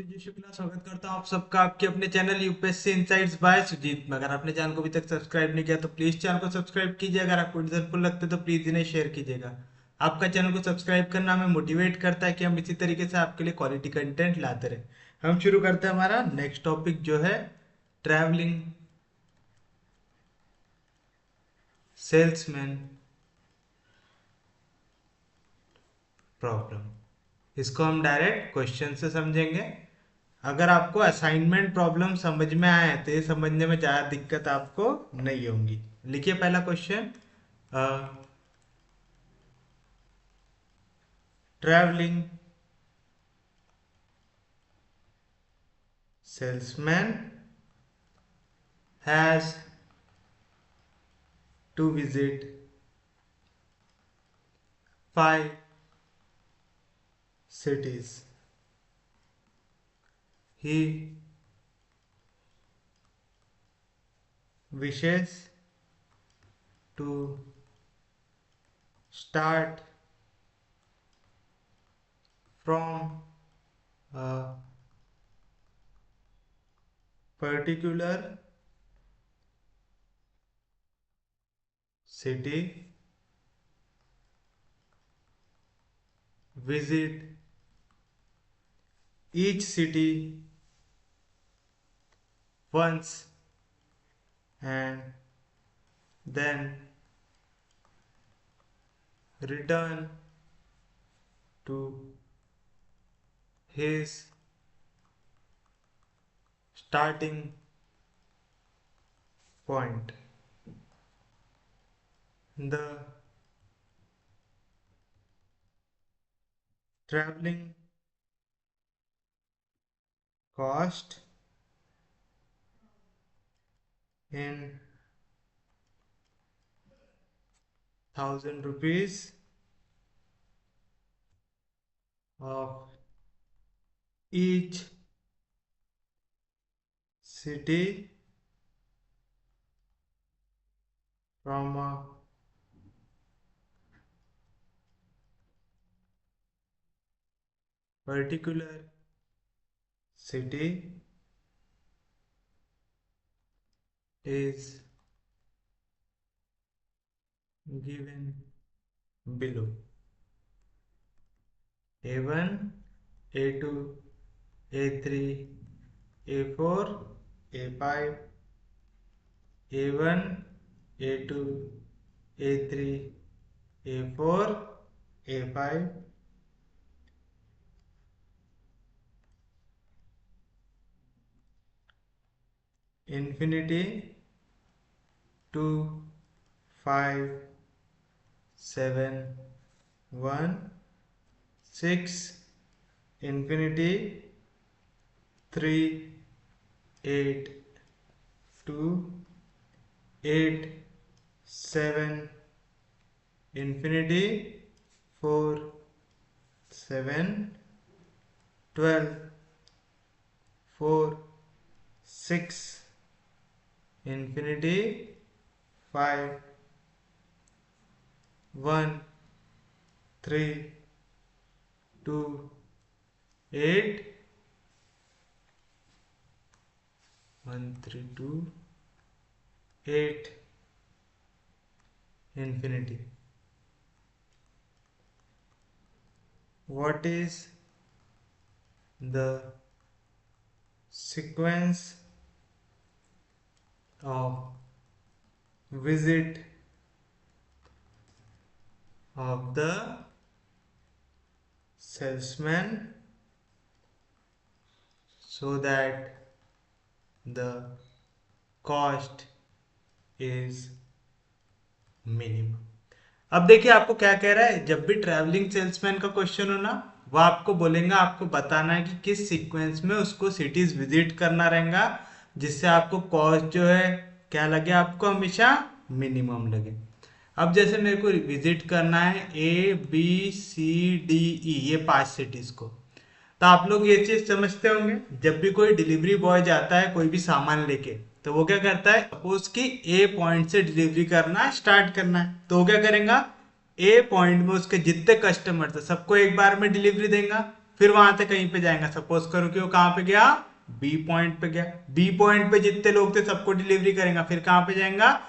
तेजस्वी शुक्ला स्वागत करता हूँ आप सबका आपके अपने channel UPSC insights by Sujit में। अगर आपने चैनल को अभी तक सब्सक्राइब नहीं किया तो प्लीज चैनल को सब्सक्राइब कीजिए। अगर आपको हेल्पफुल लगते तो प्लीज इन्हें शेयर कीजिएगा। आपका चैनल को सब्सक्राइब करना हमें मोटिवेट करता है कि हम इसी तरीके से आपके लिए क्वालिटी कंटेंट लाते रहे। हम शुरू करते हैं हमारा नेक्स्ट टॉपिक जो है ट्रैवलिंग सेल्समैन प्रॉब्लम। इसको हम डायरेक्ट क्वेश्चन से समझेंगे। अगर आपको असाइनमेंट प्रॉब्लम समझ में आए तो ये समझने में ज़्यादा दिक्कत आपको नहीं होंगी। लिखिए पहला question. Travelling salesman has to visit 5 cities. He wishes to start from a particular city, visit each city once, and then return to his starting point. The traveling cost in 1,000 rupees of each city from a particular city is given below. A1, A2, A3, A4, A5, A1, A2, A3, A4, A5, infinity 2, 5, 7, 1, 6, infinity 3, 8, 2, 8, 7, infinity 4, 7, 12, 4, 6, infinity 5, 1, 3, 2, 8, 1, 3, 2, 8, infinity. What is the sequence of visit of the salesman so that the cost is minimum? अब देखिए आपको क्या कह रहा है। जब भी travelling salesman का क्वेश्चन हो ना, वो आपको बोलेंगे, आपको बताना है कि किस सीक्वेंस में उसको सिटीज विजिट करना रहेगा जिससे आपको कॉस्ट जो है क्या लगे, आपको हमेशा मिनिमम लगे। अब जैसे मेरे को विजिट करना है A B C D E, ये 5 सिटीज को, तो आप लोग ये चीज समझते होंगे। जब भी कोई डिलीवरी बॉय जाता है कोई भी सामान लेके, तो वो क्या करता है, सपोज कि ए पॉइंट से डिलीवरी करना स्टार्ट करना है, तो वो क्या करेगा, ए पॉइंट में उसके जितने कस्टमर थे सबको एक बार में डिलीवरी देगा। फिर वहां से कहीं पे जाएगा। सपोज करो कि वो कहाँ पे गया, बी पॉइंट पे गया। बी पॉइंट पे जितने लोग थे सबको डिलीवरी करेगा, फिर कहाँ पे जाएगा,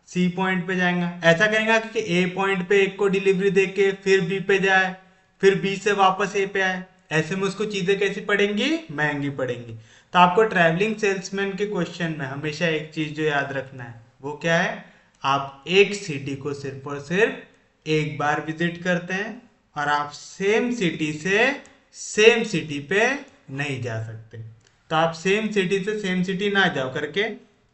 सी पॉइंट पे जाएगा। ऐसा करेगा कि ए पॉइंट पे एक को डिलीवरी देके फिर बी पे जाए, फिर बी से वापस ए पे आए। ऐसे में उसको चीजें कैसी पड़ेंगी, महंगी पड़ेंगी। तो आपको ट्रैवलिंग सेल्समैन के क्वेश्चन में हमेशा एक चीज जो याद रखना है वो क्या है, आप एक सिटी को सिर्फ और सिर्फ एक बार विजिट करते हैं और आप सेम सिटी से सेम सिटी पे नहीं जा सकते। तो आप सेम सिटी से सेम सिटी ना जाओ करके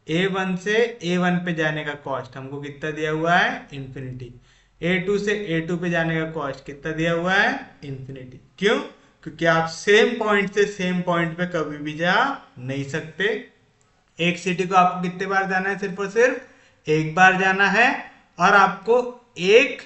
A1 से A1 पे जाने का कॉस्ट हमको कितना दिया हुआ है, इन्फिनिटी। A2 से A2 पे जाने का कॉस्ट कितना दिया हुआ है, इन्फिनिटी। क्यों, क्योंकि आप सेम पॉइंट से सेम पॉइंट पे कभी भी जा नहीं सकते। एक सिटी को आपको कितने बार जाना है, सिर्फ और सिर्फ एक बार जाना है। और आपको एक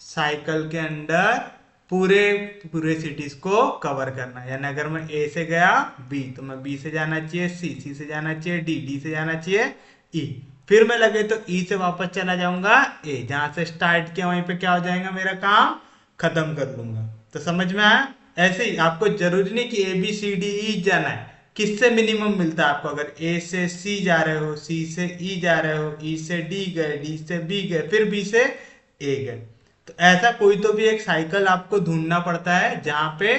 साइकिल के अंदर पूरे पूरे सिटीज को कवर करना है। यानी अगर मैं ए से गया बी, तो मैं बी से जाना चाहिए सी से जाना चाहिए डी से जाना चाहिए ई, फिर मैं लगे तो ई से वापस चला जाऊंगा ए, जहां से स्टार्ट किया वहीं पे क्या हो जाएगा, मेरा काम खत्म कर लूंगा। तो समझ में आया। ऐसे ही आपको जरूरी नहीं कि ए बी सी डी ई जाना है, किससे मिनिमम मिलता है आपको। अगर ए से सी जा रहे हो, सी से ई जा रहे हो, ई से डी गए, डी से बी गए, फिर बी से ए गए, तो ऐसा कोई तो भी एक साइकिल आपको ढूंढना पड़ता है जहां पे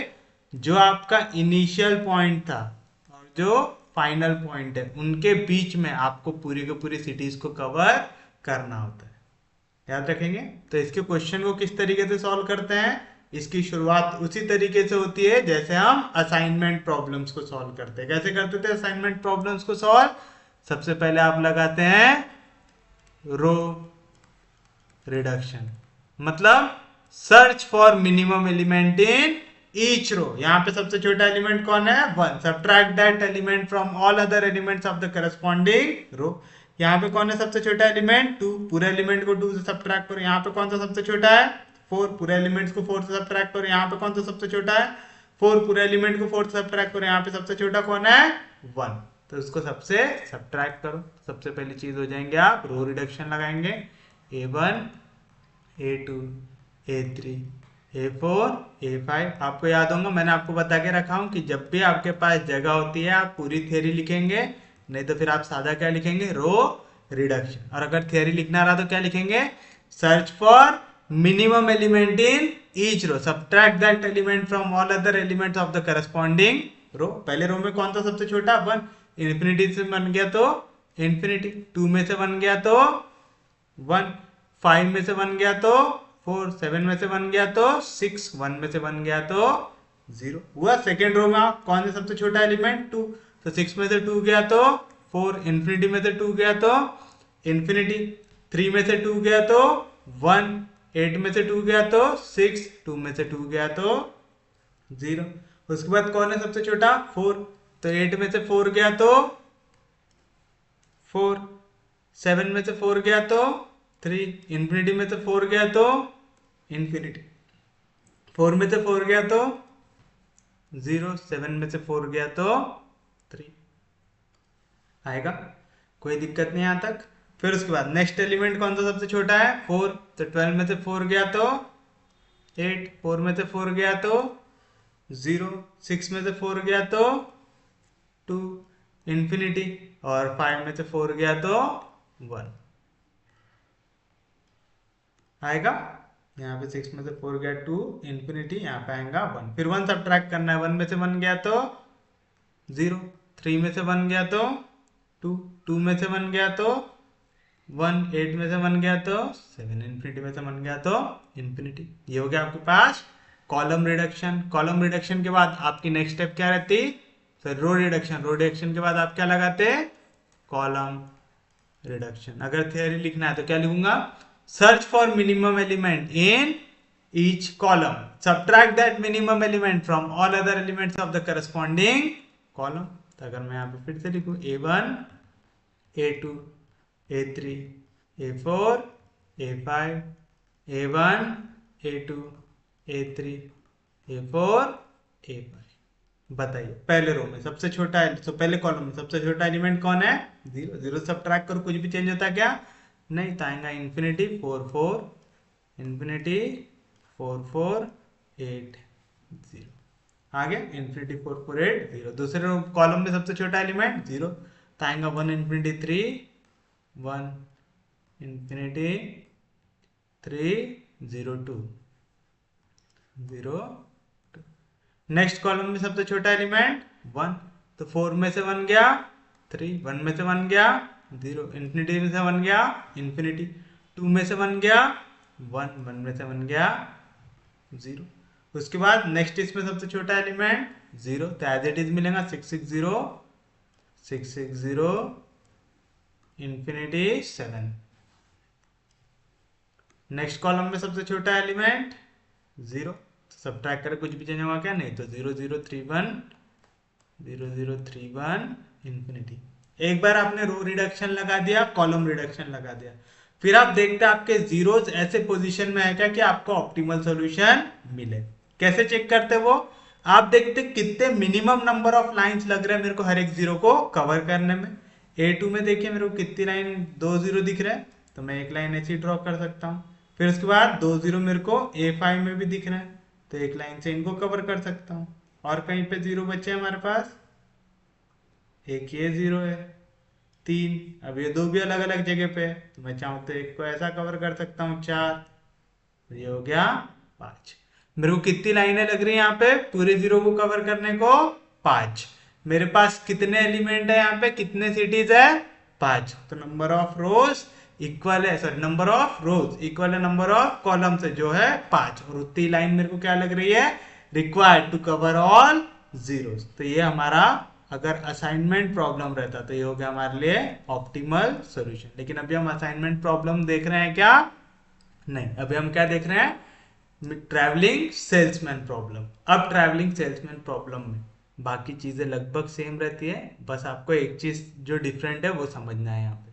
जो आपका इनिशियल पॉइंट था और जो फाइनल पॉइंट है उनके बीच में आपको पूरी की पूरी सिटीज को कवर करना होता है। याद रखेंगे। तो इसके क्वेश्चन को किस तरीके से सॉल्व करते हैं, इसकी शुरुआत उसी तरीके से होती है जैसे हम असाइनमेंट प्रॉब्लम्स को सॉल्व करते हैं। कैसे करते थे असाइनमेंट प्रॉब्लम्स को सॉल्व, सबसे पहले आप लगाते हैं रो रिडक्शन, मतलब search for minimum element in each row. यहां पे सबसे छोटा एलिमेंट कौन है, 1, subtract that element from all other elements of the corresponding row. यहाँ पे कौन है सबसे छोटा एलिमेंट, 2, पूरे एलिमेंट को 2 से सब्ट्रैक्ट करो। यहाँ पे कौन सा सबसे छोटा है, 4, पूरे एलिमेंट्स को 4 से सब्ट्रैक्ट करो। यहाँ पे कौन सा सबसे छोटा है, 4, पूरे एलिमेंट को 4 से सब्ट्रैक्ट करो। यहाँ पे सबसे छोटा कौन है, 1, तो उसको सबसे सब्ट्रैक्ट करो। सबसे पहली चीज हो जाएंगे आप रो रिडक्शन लगाएंगे, A1 A2 A3 A4 A5। आपको याद होगा मैंने आपको बता के रखा हूं कि जब भी आपके पास जगह होती है आप पूरी थ्योरी लिखेंगे, नहीं तो फिर आप सादा क्या लिखेंगे, रो रिडक्शन। और अगर थ्योरी लिखना रहा तो क्या लिखेंगे, search for minimum element in each row, subtract that element from all other elements of the corresponding row. पहले रो में कौन सा सबसे छोटा, 1, इन्फिनिटी से बन गया तो इन्फिनिटी, 2 में से बन गया तो 1, 5 में से बन गया तो 4, 7 में से बन गया तो 6, 1 में से बन गया तो 0 हुआ। सेकेंड रो में कौन सा सबसे छोटा एलिमेंट, 2, तो 6 में से 2 गया तो 4, इन्फिनिटी में से 2 गया तो इन्फिनिटी, 3 में से 2 गया तो 1, 8 में से 2 गया तो 6, 2 में से 2 गया तो 0। उसके बाद कौन है सबसे छोटा, 4, तो 8 में से 4 गया तो 4, 7 में से 4 गया तो 3, इन्फिनिटी में से 4 गया तो इन्फिनिटी, 4 में से 4 गया तो 0, 7 में से 4 गया तो 3 आएगा, कोई दिक्कत नहीं यहां तक। फिर उसके बाद नेक्स्ट एलिमेंट कौन सा सबसे छोटा है, 4, तो 12 में से 4 गया तो 8, 4 में से 4 गया तो 0, 6 में से 4 गया तो 2, इन्फिनिटी, और 5 में से 4 गया तो 1 आएगा। यहाँ पे 6 में से 4 गया 2, इन्फिनिटी, यहाँ पे आएगा 1, फिर 1 सब्ट्रैक्ट करना है। 1 में से 1 गया तो 0, 3 में से 1 गया तो 2, 2 में से 1 गया तो 1, 8 में से 1 गया तो 7, इन्फिनिटी में से 1 गया तो इन्फिनिटी। ये हो गया आपके पास कॉलम रिडक्शन। कॉलम रिडक्शन के बाद आपकी नेक्स्ट स्टेप क्या रहती, फिर रो रिडक्शन। रो रिडक्शन के बाद आप क्या लगाते, कॉलम रिडक्शन। अगर थियरी लिखना है तो क्या लिखूंगा, search for minimum element in each column, subtract that minimum element from all other elements of the corresponding column. तो अगर मैं यहाँ पे फिर से लिखूं A1 A2 A3 A4 A5 A1 A2 A3 A4 A5, बताइए पहले रो में सबसे छोटा है, तो पहले कॉलम में सबसे छोटा एलिमेंट कौन है, 0, 0 सब्ट्रैक्ट करो, कुछ भी चेंज होता है क्या, नहीं, तो आएगा इन्फिनिटी 4 4, इन्फिनिटी 4 4 8 0 आ गया इन्फिनिटी 448 0। दूसरे कॉलम में सबसे छोटा एलिमेंट 0, तो आएगा 1 इन्फिनिटी 3 1 इन्फिनिटी 3 0 2 0 2। नेक्स्ट कॉलम में सबसे छोटा एलिमेंट 1, तो 4 में से 1 गया 3, 1 में से 1 गया 0, इन्फिनिटी में से 1 गया इन्फिनिटी, 2 में से 1 गया 1, 1 में से 1 गया 0। उसके बाद नेक्स्ट इसमें सबसे छोटा एलिमेंट 0, तो एज इट इज मिलेगा 660 इन्फिनिटी 7। नेक्स्ट कॉलम में सबसे छोटा एलिमेंट 0, सब्ट्रैक्ट करें कुछ भी चेंज होगा क्या, नहीं, तो 0 0 3 1 इन्फिनिटी। एक बार आपने रो रिडक्शन लगा दिया, कॉलम रिडक्शन लगा दिया, फिर आप देखते हैं आपके जीरोस ऐसे पोजीशन में है क्या कि आपको ऑप्टिमल सॉल्यूशन मिले। कैसे चेक करते वो, आप देखते कितने मिनिमम नंबर ऑफ लाइंस लग रहे हैं मेरे को हर एक जीरो को कवर करने में। A2 में देखिए मेरे को कितनी लाइन, 2 जीरो दिख रहे हैं, तो मैं एक लाइन ऐसी ड्रॉ कर सकता हूँ। फिर उसके बाद 2 जीरो मेरे को A5 में भी दिख रहे हैं, तो एक लाइन से इनको कवर कर सकता हूँ। और कहीं पे जीरो बचे हमारे पास, एक ये जीरो है 3, अब ये दो भी अलग अलग जगह पे है, तो मैं चाहूँ तो एक को ऐसा कवर कर सकता हूँ 4, तो ये हो गया 5। मेरे को कितनी लाइनें लग रही है यहाँ पे पूरे जीरो को कवर करने को, 5। मेरे पास कितने एलिमेंट है यहाँ पे, कितने सिटीज है, 5, तो नंबर ऑफ रोज इक्वल है, sorry number of rose equal है नंबर ऑफ कॉलम से जो है 5, और उतनी लाइन मेरे को क्या लग रही है, required to cover all zeros. तो ये हमारा अगर असाइनमेंट प्रॉब्लम रहता तो ये हो गया हमारे लिए ऑप्टिमल सॉल्यूशन। लेकिन अभी हम असाइनमेंट प्रॉब्लम देख रहे हैं क्या, नहीं, अभी हम क्या देख रहे हैं, ट्रैवलिंग सेल्समैन प्रॉब्लम। अब ट्रैवलिंग सेल्समैन प्रॉब्लम में बाकी चीजें लगभग सेम रहती है, बस आपको एक चीज जो डिफरेंट है वो समझना है यहाँ पे।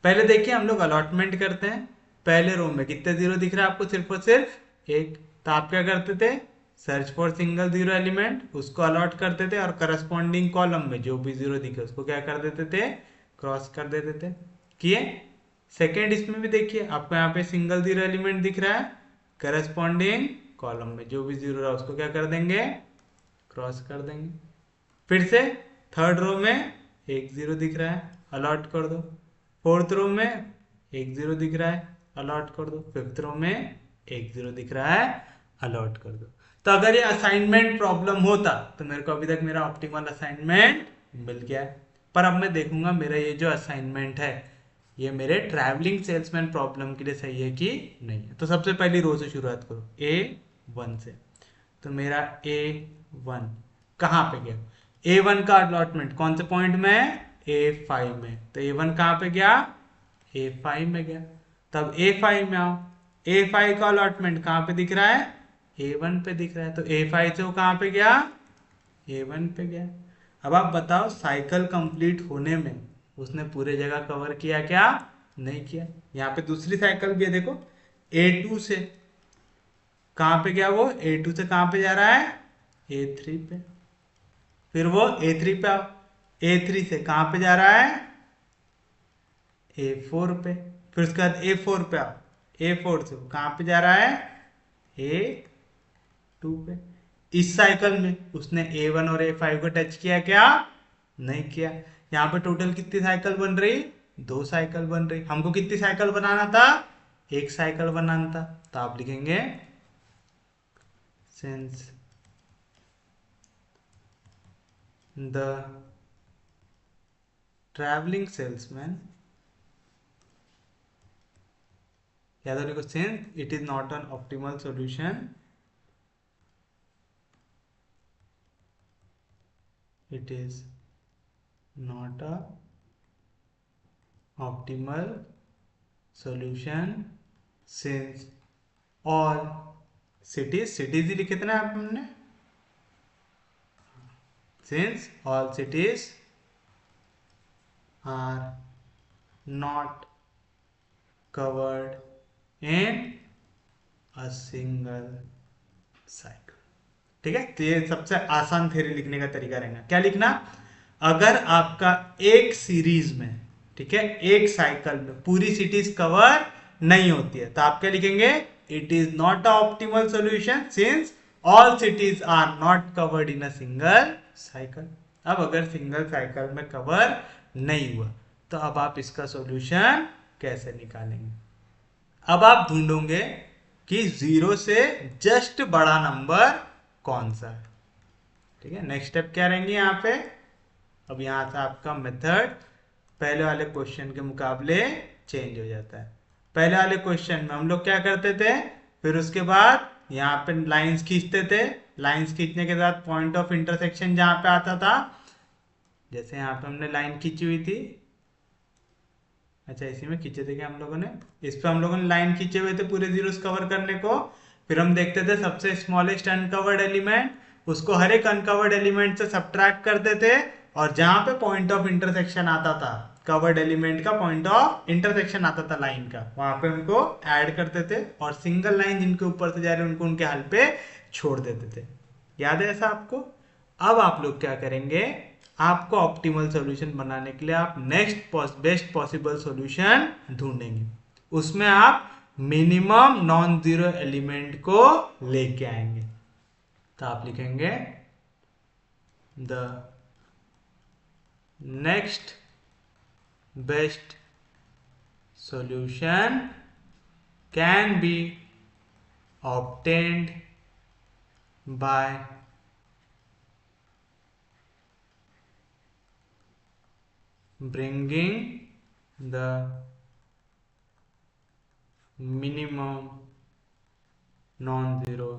पहले देखिए हम लोग अलॉटमेंट करते हैं, पहले रो में कितने जीरो दिख रहा है आपको, सिर्फ और सिर्फ एक, तो आप क्या करते थे, search for single zero element, उसको अलॉट करते थे, और करस्पॉन्डिंग कॉलम में जो भी जीरो दिखे उसको क्या कर देते थे, क्रॉस कर देते थे। किए। सेकेंड इसमें भी देखिए आपको यहाँ पे सिंगल जीरो एलिमेंट दिख रहा है, करस्पॉन्डिंग कॉलम में जो भी जीरो रहा उसको क्या कर देंगे, क्रॉस कर देंगे। फिर से थर्ड रो में एक जीरो दिख रहा है, अलॉट कर दो। फोर्थ रो में एक जीरो दिख रहा है, अलॉट कर दो। फिफ्थ रो में एक जीरो दिख रहा है, अलॉट कर दो। तो अगर ये असाइनमेंट प्रॉब्लम होता तो मेरे को अभी तक मेरा ऑप्टिमल असाइनमेंट मिल गया है, पर अब मैं देखूंगा मेरा ये जो असाइनमेंट है ये मेरे ट्रैवलिंग सेल्समैन प्रॉब्लम के लिए सही है कि नहीं है। तो सबसे पहली रो से शुरुआत करो, A1 से, तो मेरा A1 कहाँ पे गया, A1 का अलॉटमेंट कौन से पॉइंट में है, A5 में, तो A1 कहाँ पे गया, A5 में गया। तब A5 में आओ, A5 का अलॉटमेंट कहाँ पे दिख रहा है, A1 पे दिख रहा है, तो A5 से वो कहाँ पे गया, A1 पे गया। अब आप बताओ साइकिल कंप्लीट होने में उसने पूरे जगह कवर किया क्या, नहीं किया। यहाँ पे दूसरी साइकिल भी है, देखो A2 से कहाँ पे गया, वो A2 से कहाँ पे जा रहा है, A3 पे। फिर वो A3 पे आओ, A3 से कहाँ पे जा रहा है, A4 पे। फिर उसके बाद A4 पे आओ, A4 से वो कहाँ पे जा रहा है, A2 पे। इस साइकिल में उसने A1 और A5 को टच किया क्या, नहीं किया। यहाँ पे टोटल कितनी साइकिल बन रही, 2 साइकिल बन रही। हमको कितनी साइकिल बनाना था, 1 साइकिल बनाना था, तो आप लिखेंगे since the traveling salesman, या तो लिखो since it is not an optimal solution, it is not a optimal solution since all cities ही लिखे थे ना आप हमने, since all cities are not covered in a single cycle। ठीक है, तो ये सबसे आसान थ्योरी लिखने का तरीका रहेगा। क्या लिखना, अगर आपका एक सीरीज में, ठीक है, एक साइकिल में पूरी सिटीज कवर नहीं होती है तो आप क्या लिखेंगे, it is not a optimal solution since all cities are not covered in a single cycle. अब अगर सिंगल साइकिल में कवर नहीं हुआ तो अब आप इसका सॉल्यूशन कैसे निकालेंगे? अब आप ढूंढोगे कि जीरो से जस्ट बड़ा नंबर कौन सा है। ठीक है, नेक्स्ट स्टेप क्या रहेंगे यहाँ पे? अब यहाँ से आपका मेथड पहले वाले क्वेश्चन के मुकाबले चेंज हो जाता है। पहले वाले क्वेश्चन में हम लोग क्या करते थे, फिर उसके बाद यहाँ पे लाइंस खींचते थे, लाइंस खींचने के साथ पॉइंट ऑफ इंटरसेक्शन जहाँ पे आता था, जैसे यहाँ पे हमने लाइन खींची हुई थी, अच्छा इसी में खींचे थे क्या हम लोगों ने, इस पे हम लोगों ने लाइन खींचे हुए थे पूरे जीरोस कवर करने को। फिर हम देखते थे सबसे स्मॉलेस्ट अनकवर्ड एलिमेंट, उसको हर एक अनकवर्ड एलिमेंट से सब्ट्रैक्ट करते थे, और जहां पे पॉइंट ऑफ इंटरसेक्शन आता था, कवर्ड एलिमेंट का पॉइंट ऑफ इंटरसेक्शन आता था लाइन का, वहां पे उनको ऐड करते थे, और सिंगल लाइन जिनके ऊपर से जा रहे उनको उनके हल पे छोड़ देते थे। याद है ऐसा आपको? अब आप लोग क्या करेंगे, आपको ऑप्टिमल सॉल्यूशन बनाने के लिए आप नेक्स्ट बेस्ट पॉसिबल सॉल्यूशन ढूंढेंगे। उसमें आप मिनिमम नॉन जीरो एलिमेंट को लेके आएंगे। तो आप लिखेंगे the next best solution can be obtained by bringing the minimum non-zero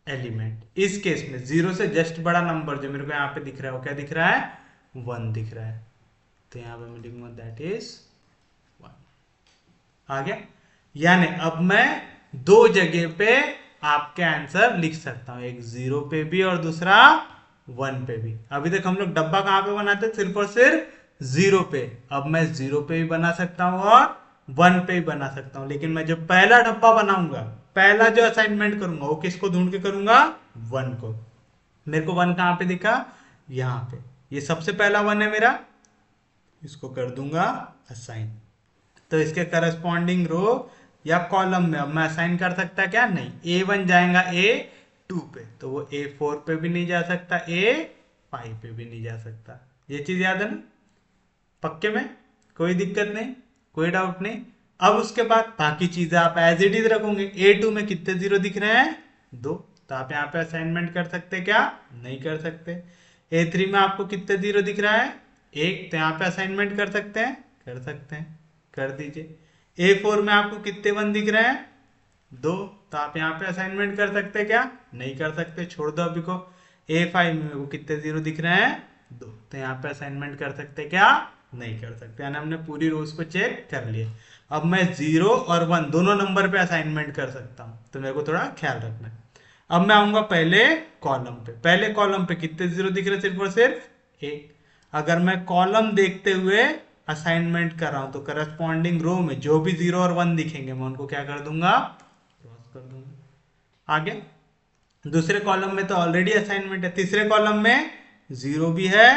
element. इस केस में जीरो से जस्ट बड़ा नंबर जो मेरे को यहाँ पे दिख रहा है, वो क्या दिख रहा है? 1 दिख रहा है। तो यहाँ पे मैं लिखूंगा दैट इज 1। आ गया? यानी अब मैं दो जगह पे आपके आंसर लिख सकता हूं, एक 0 पे भी और दूसरा 1 पे भी। अभी तक हम लोग डब्बा कहां पे बनाते थे? सिर्फ और सिर्फ 0 पे। अब मैं 0 पे भी बना सकता हूं और 1 पे भी बना सकता हूं, लेकिन मैं जो पहला डब्बा बनाऊंगा, पहला जो असाइनमेंट करूंगा, वो किसको ढूंढ के करूंगा? 1 को। मेरे को 1 कहां पे दिखा? यहां पे। ये सबसे पहला 1 है मेरा, इसको कर दूंगा असाइन। तो इसके करस्पॉन्डिंग रो या कॉलम में अब मैं असाइन कर सकता क्या? नहीं। A1 जाएगा A2 पे, तो वो A4 पे भी नहीं जा सकता, A5 पे भी नहीं जा सकता। ये चीज याद है ना? पक्के में? कोई दिक्कत नहीं, कोई डाउट नहीं। अब उसके बाद बाकी चीजें आप एज इट इज रखोगे। A2 में कितने जीरो दिख रहे हैं? 2। तो आप यहाँ पे असाइनमेंट कर सकते क्या? नहीं कर सकते। A3 में आपको कितने जीरो दिख रहा है? 1। तो यहाँ पे असाइनमेंट कर सकते हैं? कर सकते हैं, कर दीजिए। A4 में आपको कितने 1 दिख रहे हैं? 2। तो आप यहाँ पे असाइनमेंट कर सकते क्या? नहीं कर सकते, छोड़ दो अभी को। A5 में वो कितने जीरो दिख रहे हैं? 2। तो यहाँ पे असाइनमेंट कर सकते क्या? नहीं कर सकते। यानी हमने पूरी रोज को चेक कर लिया। अब मैं 0 और 1 दोनों नंबर पे असाइनमेंट कर सकता हूँ, तो मेरे को थोड़ा ख्याल रखना है। अब मैं आऊंगा पहले कॉलम पे। पहले कॉलम पे कितने जीरो दिख रहे? सिर्फ और सिर्फ 1। अगर मैं कॉलम देखते हुए असाइनमेंट कर रहा हूं तो करस्पॉन्डिंग रो में जो भी 0 और 1 दिखेंगे मैं उनको क्या कर दूंगा? क्रॉस कर दूंगा। आगे दूसरे कॉलम में तो ऑलरेडी असाइनमेंट है, तीसरे कॉलम में 0 भी है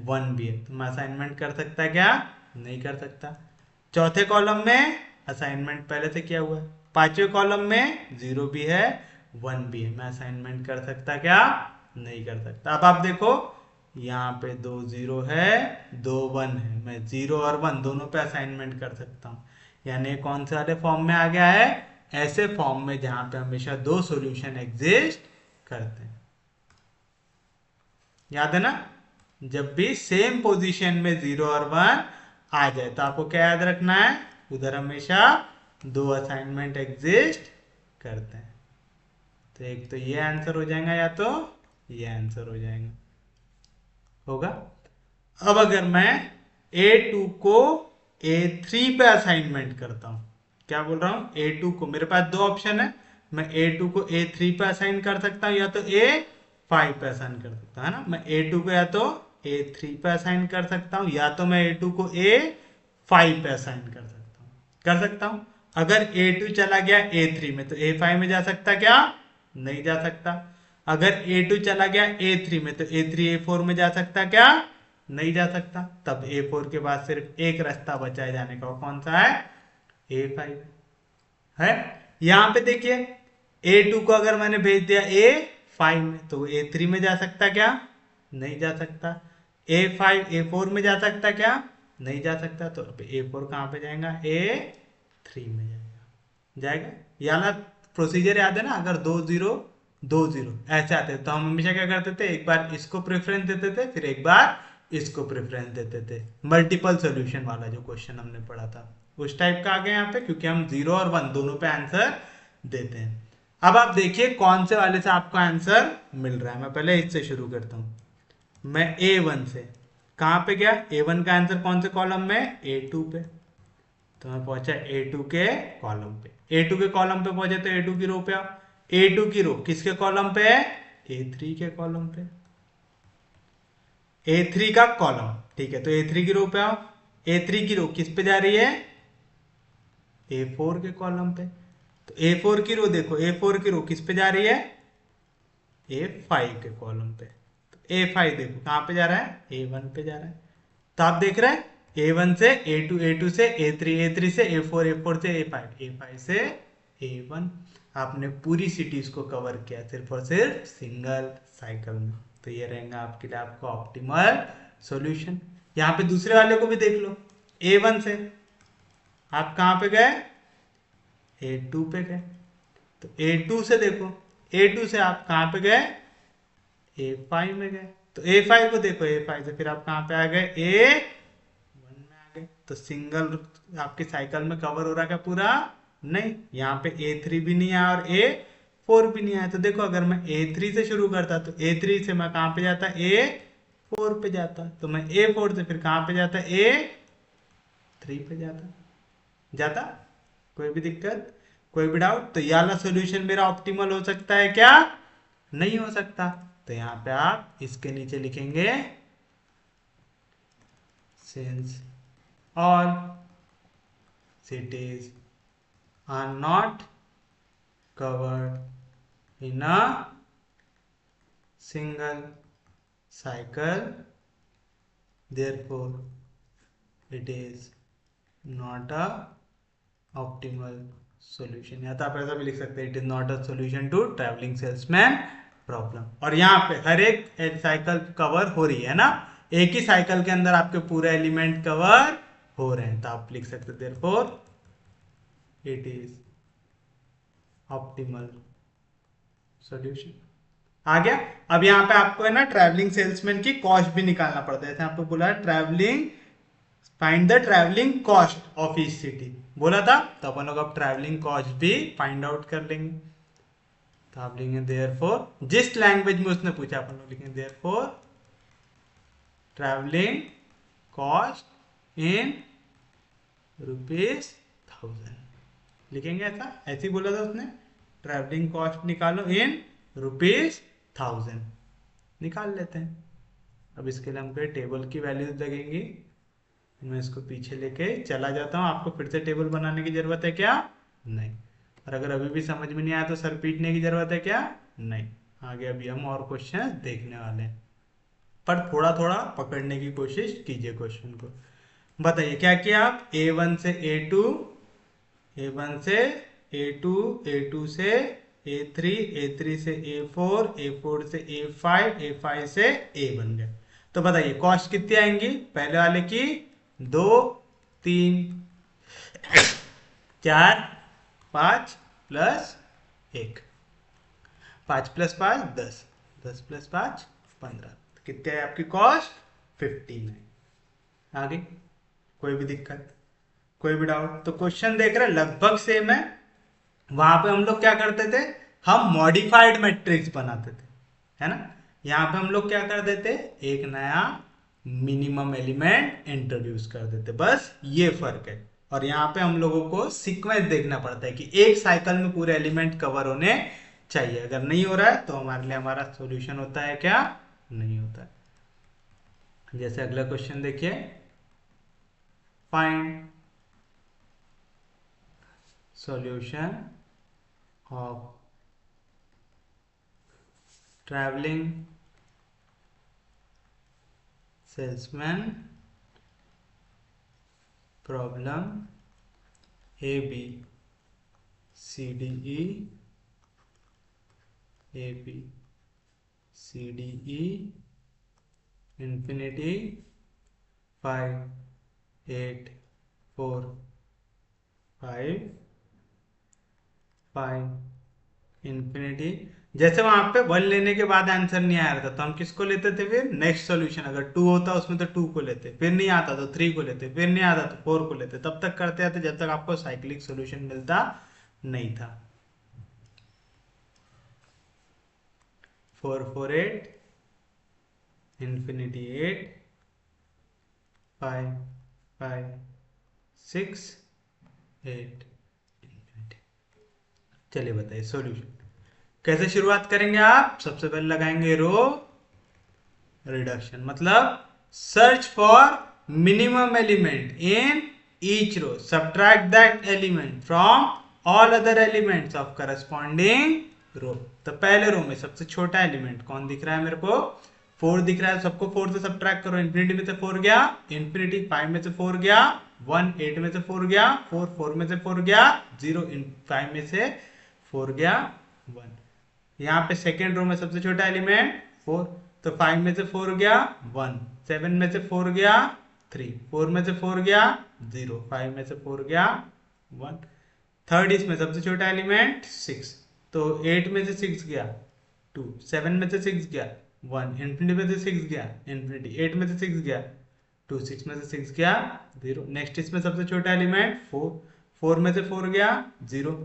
1 भी है, तो मैं असाइनमेंट कर सकता क्या? नहीं कर सकता। चौथे कॉलम में असाइनमेंट पहले से किया हुआ है। पांचवें कॉलम में 0 भी है 1 भी है, मैं असाइनमेंट कर सकता क्या? नहीं कर सकता। अब आप देखो यहाँ पे 2 0 है, 2 1 है, मैं 0 और 1 दोनों पे असाइनमेंट कर सकता हूँ। यानी कौन से वाले फॉर्म में आ गया है? ऐसे फॉर्म में जहां पे हमेशा दो सॉल्यूशन एग्जिस्ट करते हैं। याद है ना? जब भी सेम पोजीशन में 0 और 1 आ जाए तो आपको क्या याद रखना है? उधर हमेशा दो असाइनमेंट एग्जिस्ट करते हैं। तो एक तो ये आंसर हो जाएगा या तो ये आंसर हो जाएगा, होगा। अब अगर मैं A2 को A3 पे असाइनमेंट करता हूं, क्या बोल रहा हूं? A2 को, मेरे पास दो ऑप्शन है, मैं A2 को A3 पे असाइन कर सकता हूं या तो A5 पे असाइन कर सकता हूं, है ना? मैं A2 को या तो A3 पे असाइन कर सकता हूं या तो मैं A2 को A5 पे असाइन कर सकता हूं। अगर A2 चला गया A3 में तो A5 में जा सकता क्या? नहीं जा सकता। अगर A2 चला गया A3 में तो A3 A4 में जा सकता क्या? नहीं जा सकता। तब A4 के बाद सिर्फ एक रास्ता बचा है जाने का, वो कौन सा है? A5 है। यहां पे देखिए A2 को अगर मैंने भेज दिया A5 में तो A3 में जा सकता क्या? नहीं जा सकता। A5 A4 में जा सकता क्या? नहीं जा सकता। तो A4 कहाँ पे जाएगा? A3 में जाएगा। जाएगा? ये वाला प्रोसीजर याद है ना? अगर 2 0 2 0 ऐसे आते तो हम हमेशा क्या करते थे? एक बार इसको प्रेफरेंस देते थे, फिर एक बार इसको प्रेफरेंस देते थे। मल्टीपल सोल्यूशन वाला जो क्वेश्चन हमने पढ़ा था उस टाइप का आ गया यहाँ पे, क्योंकि हम 0 और 1 दोनों पे आंसर देते हैं। अब आप देखिए कौन से वाले से आपको आंसर मिल रहा है। मैं पहले इससे शुरू करता हूं। मैं A1 से कहां पे गया? A1 का आंसर कौन से कॉलम में? A2 पे। तो मैं पहुंचा A2 के कॉलम पे। A2 के कॉलम पे पहुंचे तो A2 की रो पे आओ। A2 की रो किसके कॉलम पे है? A3 के कॉलम पे। A3 का कॉलम, ठीक है। तो A3 की रो पे आओ। A3 की रो किस पे जा रही है? A4 के कॉलम पे। तो A4 की रो देखो, A4 की रो किस पे जा रही है? A5 के कॉलम पे। तो A5 देखो कहां पे जा रहा है? A1 पे जा रहा है। तो आप देख रहे हैं A1 से A2, A2 से A3, A3 से A4, A4 से A5, A5 से A1। आपने पूरी सिटीज को कवर किया सिर्फ और सिर्फ सिंगल साइकिल में। तो ये रहेगा आपके लिए आपका ऑप्टिमल सॉल्यूशन। यहाँ पे दूसरे वाले को भी देख लो। A1 से आप कहां पे गए? A2 पे गए। तो A2 से देखो, A2 से आप कहां पे गए? A5 में गए। तो A5 को देखो, A5 से फिर आप कहां पे आ गए? A1 में आ गए। तो सिंगल आपके साइकिल में कवर हो रहा क्या पूरा? नहीं। यहाँ पे A3 भी नहीं आया और A4 भी नहीं आया। तो देखो अगर मैं A3 से शुरू करता तो A3 से मैं कहां पे जाता? A4 पे जाता। तो मैं A4 से फिर कहां पे जाता? A3 पे जाता। जाता? कोई भी दिक्कत, कोई भी डाउट? तो ये वाला सोल्यूशन मेरा ऑप्टिमल हो सकता है क्या? नहीं हो सकता। तो यहां पे आप इसके नीचे लिखेंगे since all cities are not covered in a single cycle, therefore it is not a optimal solution। या तो आप ऐसा भी लिख सकते हैं, it is not a solution to travelling salesman problem. और यहाँ पे हर एक साइकिल कवर हो रही है ना, एक ही साइकिल के अंदर आपके पूरे एलिमेंट कवर हो रहे हैं। तो आप लिख सकते हैं therefore it is optimal solution. आ गया। अब यहाँ पे आपको है ना ट्रैवलिंग सेल्समैन की कॉस्ट भी निकालना पड़ता है। जैसे आपको बोला travelling, find the travelling cost of each city बोला था, तो अपन लोग अब ट्रैवलिंग कॉस्ट भी फाइंड आउट कर लेंगे। तो आप लिखेंगे देयरफॉर, जिस लैंग्वेज में उसने पूछा अपन लोग लिखेंगे देयरफॉर ट्रैवलिंग कॉस्ट इन ₹1000 लिखेंगे। ऐसा ऐसे ही बोला था उसने, ट्रैवलिंग कॉस्ट निकालो इन ₹1000। निकाल लेते हैं। अब इसके लिए हमको टेबल की वैल्यूज लगेंगी। मैं इसको पीछे लेके चला जाता हूँ। आपको फिर से टेबल बनाने की जरूरत है क्या? नहीं। और अगर अभी भी समझ में नहीं आया तो सर पीटने की जरूरत है क्या? नहीं। आगे अभी हम और क्वेश्चन देखने वाले हैं, पर थोड़ा थोड़ा पकड़ने की कोशिश कीजिए क्वेश्चन को। बताइए क्या किया आप? A1 से A2, A1 से A2, A2 से A3, A3 से A4, A4 से A5, A5 से A1 गए। तो बताइए कॉस्ट कितनी आएंगी? पहले वाले की 2, 3, 4, 5 प्लस 1, 5 प्लस 5 10, 10 प्लस 5 15। कितने है आपकी कॉस्ट? 15 है। आगे कोई भी दिक्कत, कोई भी डाउट? तो क्वेश्चन देख रहे हैं लगभग सेम है। वहां पे हम लोग क्या करते थे? हम मॉडिफाइड मैट्रिक्स बनाते थे, है ना। यहाँ पे हम लोग क्या कर देते? एक नया मिनिमम एलिमेंट इंट्रोड्यूस कर देते, बस ये फर्क है। और यहाँ पे हम लोगों को सीक्वेंस देखना पड़ता है कि एक साइकिल में पूरे एलिमेंट कवर होने चाहिए। अगर नहीं हो रहा है तो हमारे लिए हमारा सॉल्यूशन होता है क्या? नहीं होता है। जैसे अगला क्वेश्चन देखिए, find solution of traveling salesman problem A B C D E A B C D E infinity 5 8 4 5 5 infinity. जैसे वहां पे 1 लेने के बाद आंसर नहीं आ रहा था तो हम किसको लेते थे, फिर नेक्स्ट सॉल्यूशन। अगर 2 होता उसमें तो 2 को लेते, फिर नहीं आता तो 3 को लेते, फिर नहीं आता तो 4 को लेते, तब तक करते आते जब तक आपको साइक्लिक सॉल्यूशन मिलता नहीं था। 4 4 8 इंफिनिटी 8 5 5 6 8 इंफिनिटी। चलिए बताइए सॉल्यूशन कैसे शुरुआत करेंगे आप। सबसे पहले लगाएंगे रो रिडक्शन, मतलब search for minimum element in each row, subtract that element from all other elements of corresponding row. तो पहले रो में सबसे छोटा एलिमेंट कौन दिख रहा है मेरे को, 4 दिख रहा है, सबको 4 से सब्ट्रैक्ट करो। इंफिनिटी में से 4 गया, इंफिनिटी 5 में से 4 गया 1, 8 में से 4 गया 4, 4 में से 4 गया 0, 5 में से 4 गया 1। यहाँ पे सेकेंड रो में सबसे छोटा एलिमेंट 4, तो 5 में से 4 गया 1, 7 में से 4 गया 3, 4 में से 4 गया 0, 5 में से 4 गया 1। थर्ड इसमें सबसे छोटा एलिमेंट 6, तो 8 में से 6 गया 2, 7 में से 6 गया 1, इंफिनिटी में से 6 गया इंफिनिटी, 8 में से 6 गया 2, 6 में से 6 गया 0। नेक्स्ट इसमें सबसे छोटा एलिमेंट 4, 4 में से 4 गया 0,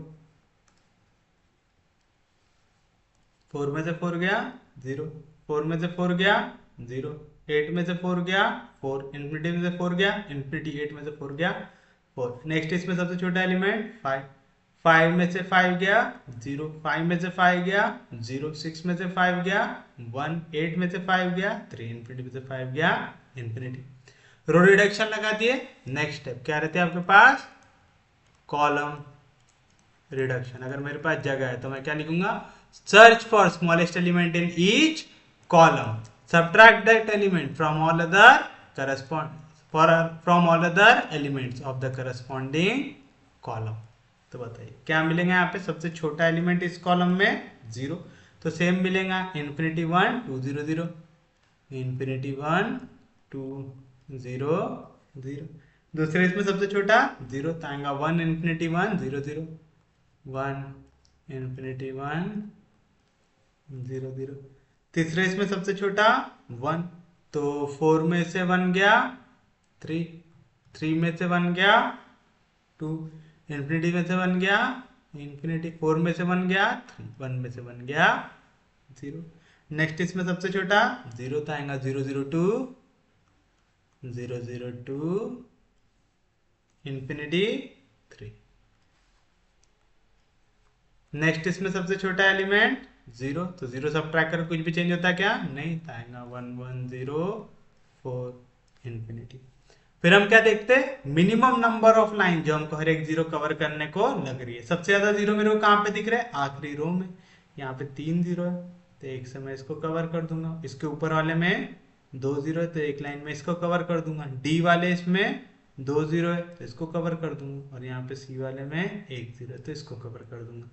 4 में से 4 गया 0, 4 में से 4 गया 0, 8 में से 4 गया 4, इंफिनिटी में से 4 गया इंफिनिटी, 8 में से 4 गया 4। नेक्स्ट इसमें सबसे छोटा एलिमेंट 5, 5 में से 5 गया 0, 5 में से 5 गया 0, 6 में से 5 गया 1, 8 में से 5 गया 3, इंफिनिटी में से 5 गया इंफिनिटी। रो रिडक्शन लगा दिए। नेक्स्ट स्टेप क्या रहते हैं आपके पास, कॉलम रिडक्शन। अगर मेरे पास जगह है तो मैं क्या लिखूंगा, search for smallest element in each column, subtract that element from all other elements of the corresponding column. तो बताइए क्या मिलेगा यहाँ पे, सबसे छोटा एलिमेंट इस कॉलम में 0, तो सेम मिलेगा इंफिनिटी 1 2 0 0, इंफिनिटी 1 2 0 0। दूसरे इसमें सबसे छोटा 0, तो आएगा 1 इंफिनिटी 1 0 0, 1 इंफिनिटी 1 0 0। तीसरे इसमें सबसे छोटा 1, तो 4 में से 1 गया 3, 3 में से 1 गया 2, इंफिनिटी में से 1 गया इंफिनिटी, 4 में से 1 गया 3, 1 में से 1 गया 0। नेक्स्ट इसमें सबसे छोटा 0, तो आएगा 0 0 2 0 0 2 इंफिनिटी 3। नेक्स्ट इसमें सबसे छोटा एलिमेंट 0, तो 0 सब्ट्रैक्ट कर कुछ भी चेंज होता है क्या, नहीं, तो आएगा 1 1 0 4 इंफिनिटी। फिर हम क्या देखते हैं, मिनिमम नंबर ऑफ लाइन जो हमको हर एक 0 कवर करने को लग रही है। सबसे ज्यादा 0 मेरे को कहाँ पे दिख रहा है, आखिरी रो में। यहाँ पे 3 0 है तो एक से मैं इसको कवर कर दूंगा। इसके ऊपर वाले में 2 0 है तो एक लाइन में इसको कवर कर दूंगा। डी वाले इसमें 2 0 है तो इसको कवर कर दूंगा, और यहाँ पे सी वाले में 1 0 है तो इसको कवर कर दूंगा।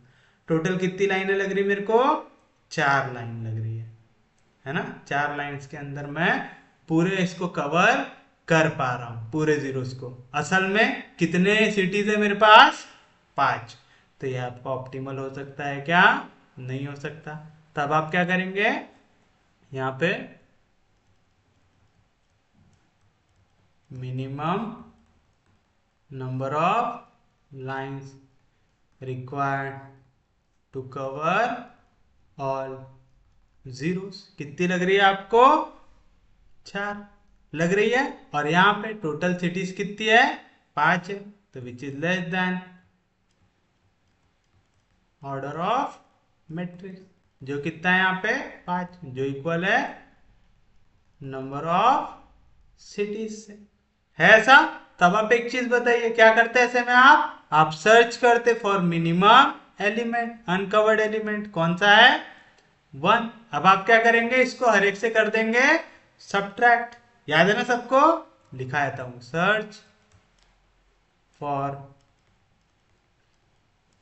टोटल कितनी लाइनें लग रही मेरे को, 4 लाइन लग रही है ना। 4 लाइंस के अंदर मैं पूरे इसको कवर कर पा रहा हूं, पूरे जीरोस को। असल में कितने सिटीज है मेरे पास, 5। तो ये आपका ऑप्टिमल हो सकता है क्या, नहीं हो सकता। तब आप क्या करेंगे, यहाँ पे minimum number of lines required to cover all zeros कितनी लग रही है आपको, 4 लग रही है। और यहाँ पे टोटल सिटीज कितनी है, 5 है, तो which is less than order of matrix, जो कितना है यहाँ पे 5, जो इक्वल है नंबर ऑफ सिटीज से, है ऐसा। तब आप एक चीज बताइए, क्या करते हैं ऐसे में आप सर्च करते for minimum element, uncovered element कौन सा है, 1। अब आप क्या करेंगे, इसको हर एक से कर देंगे सब्ट्रैक्ट। याद है ना सबको, लिखा था हूं, search for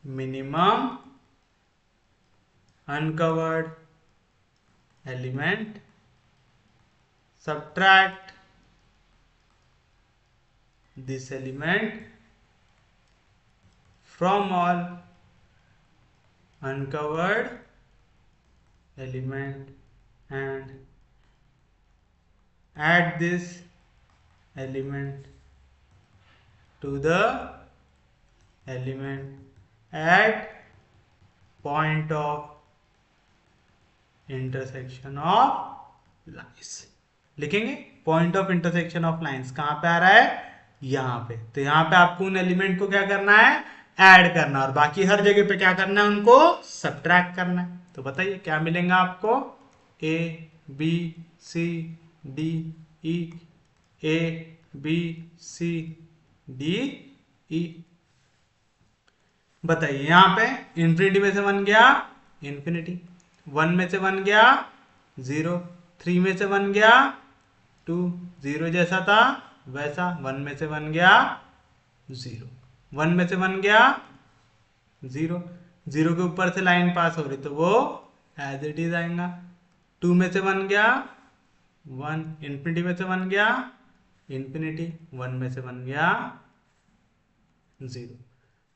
minimum uncovered element, subtract this element from all uncovered element and add this element to the element at point of intersection of lines. लिखेंगे point of intersection of lines कहां पे आ रहा है, यहां पे। तो यहां पे आपको उन एलिमेंट को क्या करना है, ऐड करना, और बाकी हर जगह पे क्या करना है, उनको सब्ट्रैक्ट करना है। तो बताइए क्या मिलेगा आपको, A B C D E, A B C D E. बताइए यहां पे इंफिनिटी में से 1 गया इंफिनिटी, 1 में से 1 गया 0, 3 में से 1 गया 2, 0 जैसा था वैसा, 1 में से 1 गया 0, 1 में से 1 गया 0, 0 के ऊपर से लाइन पास हो रही तो वो एज इट इज आएगा। 2 में से 1 गया 1, इंफिनिटी में से 1 गया इंफिनिटी, 1 में से 1 गया 0।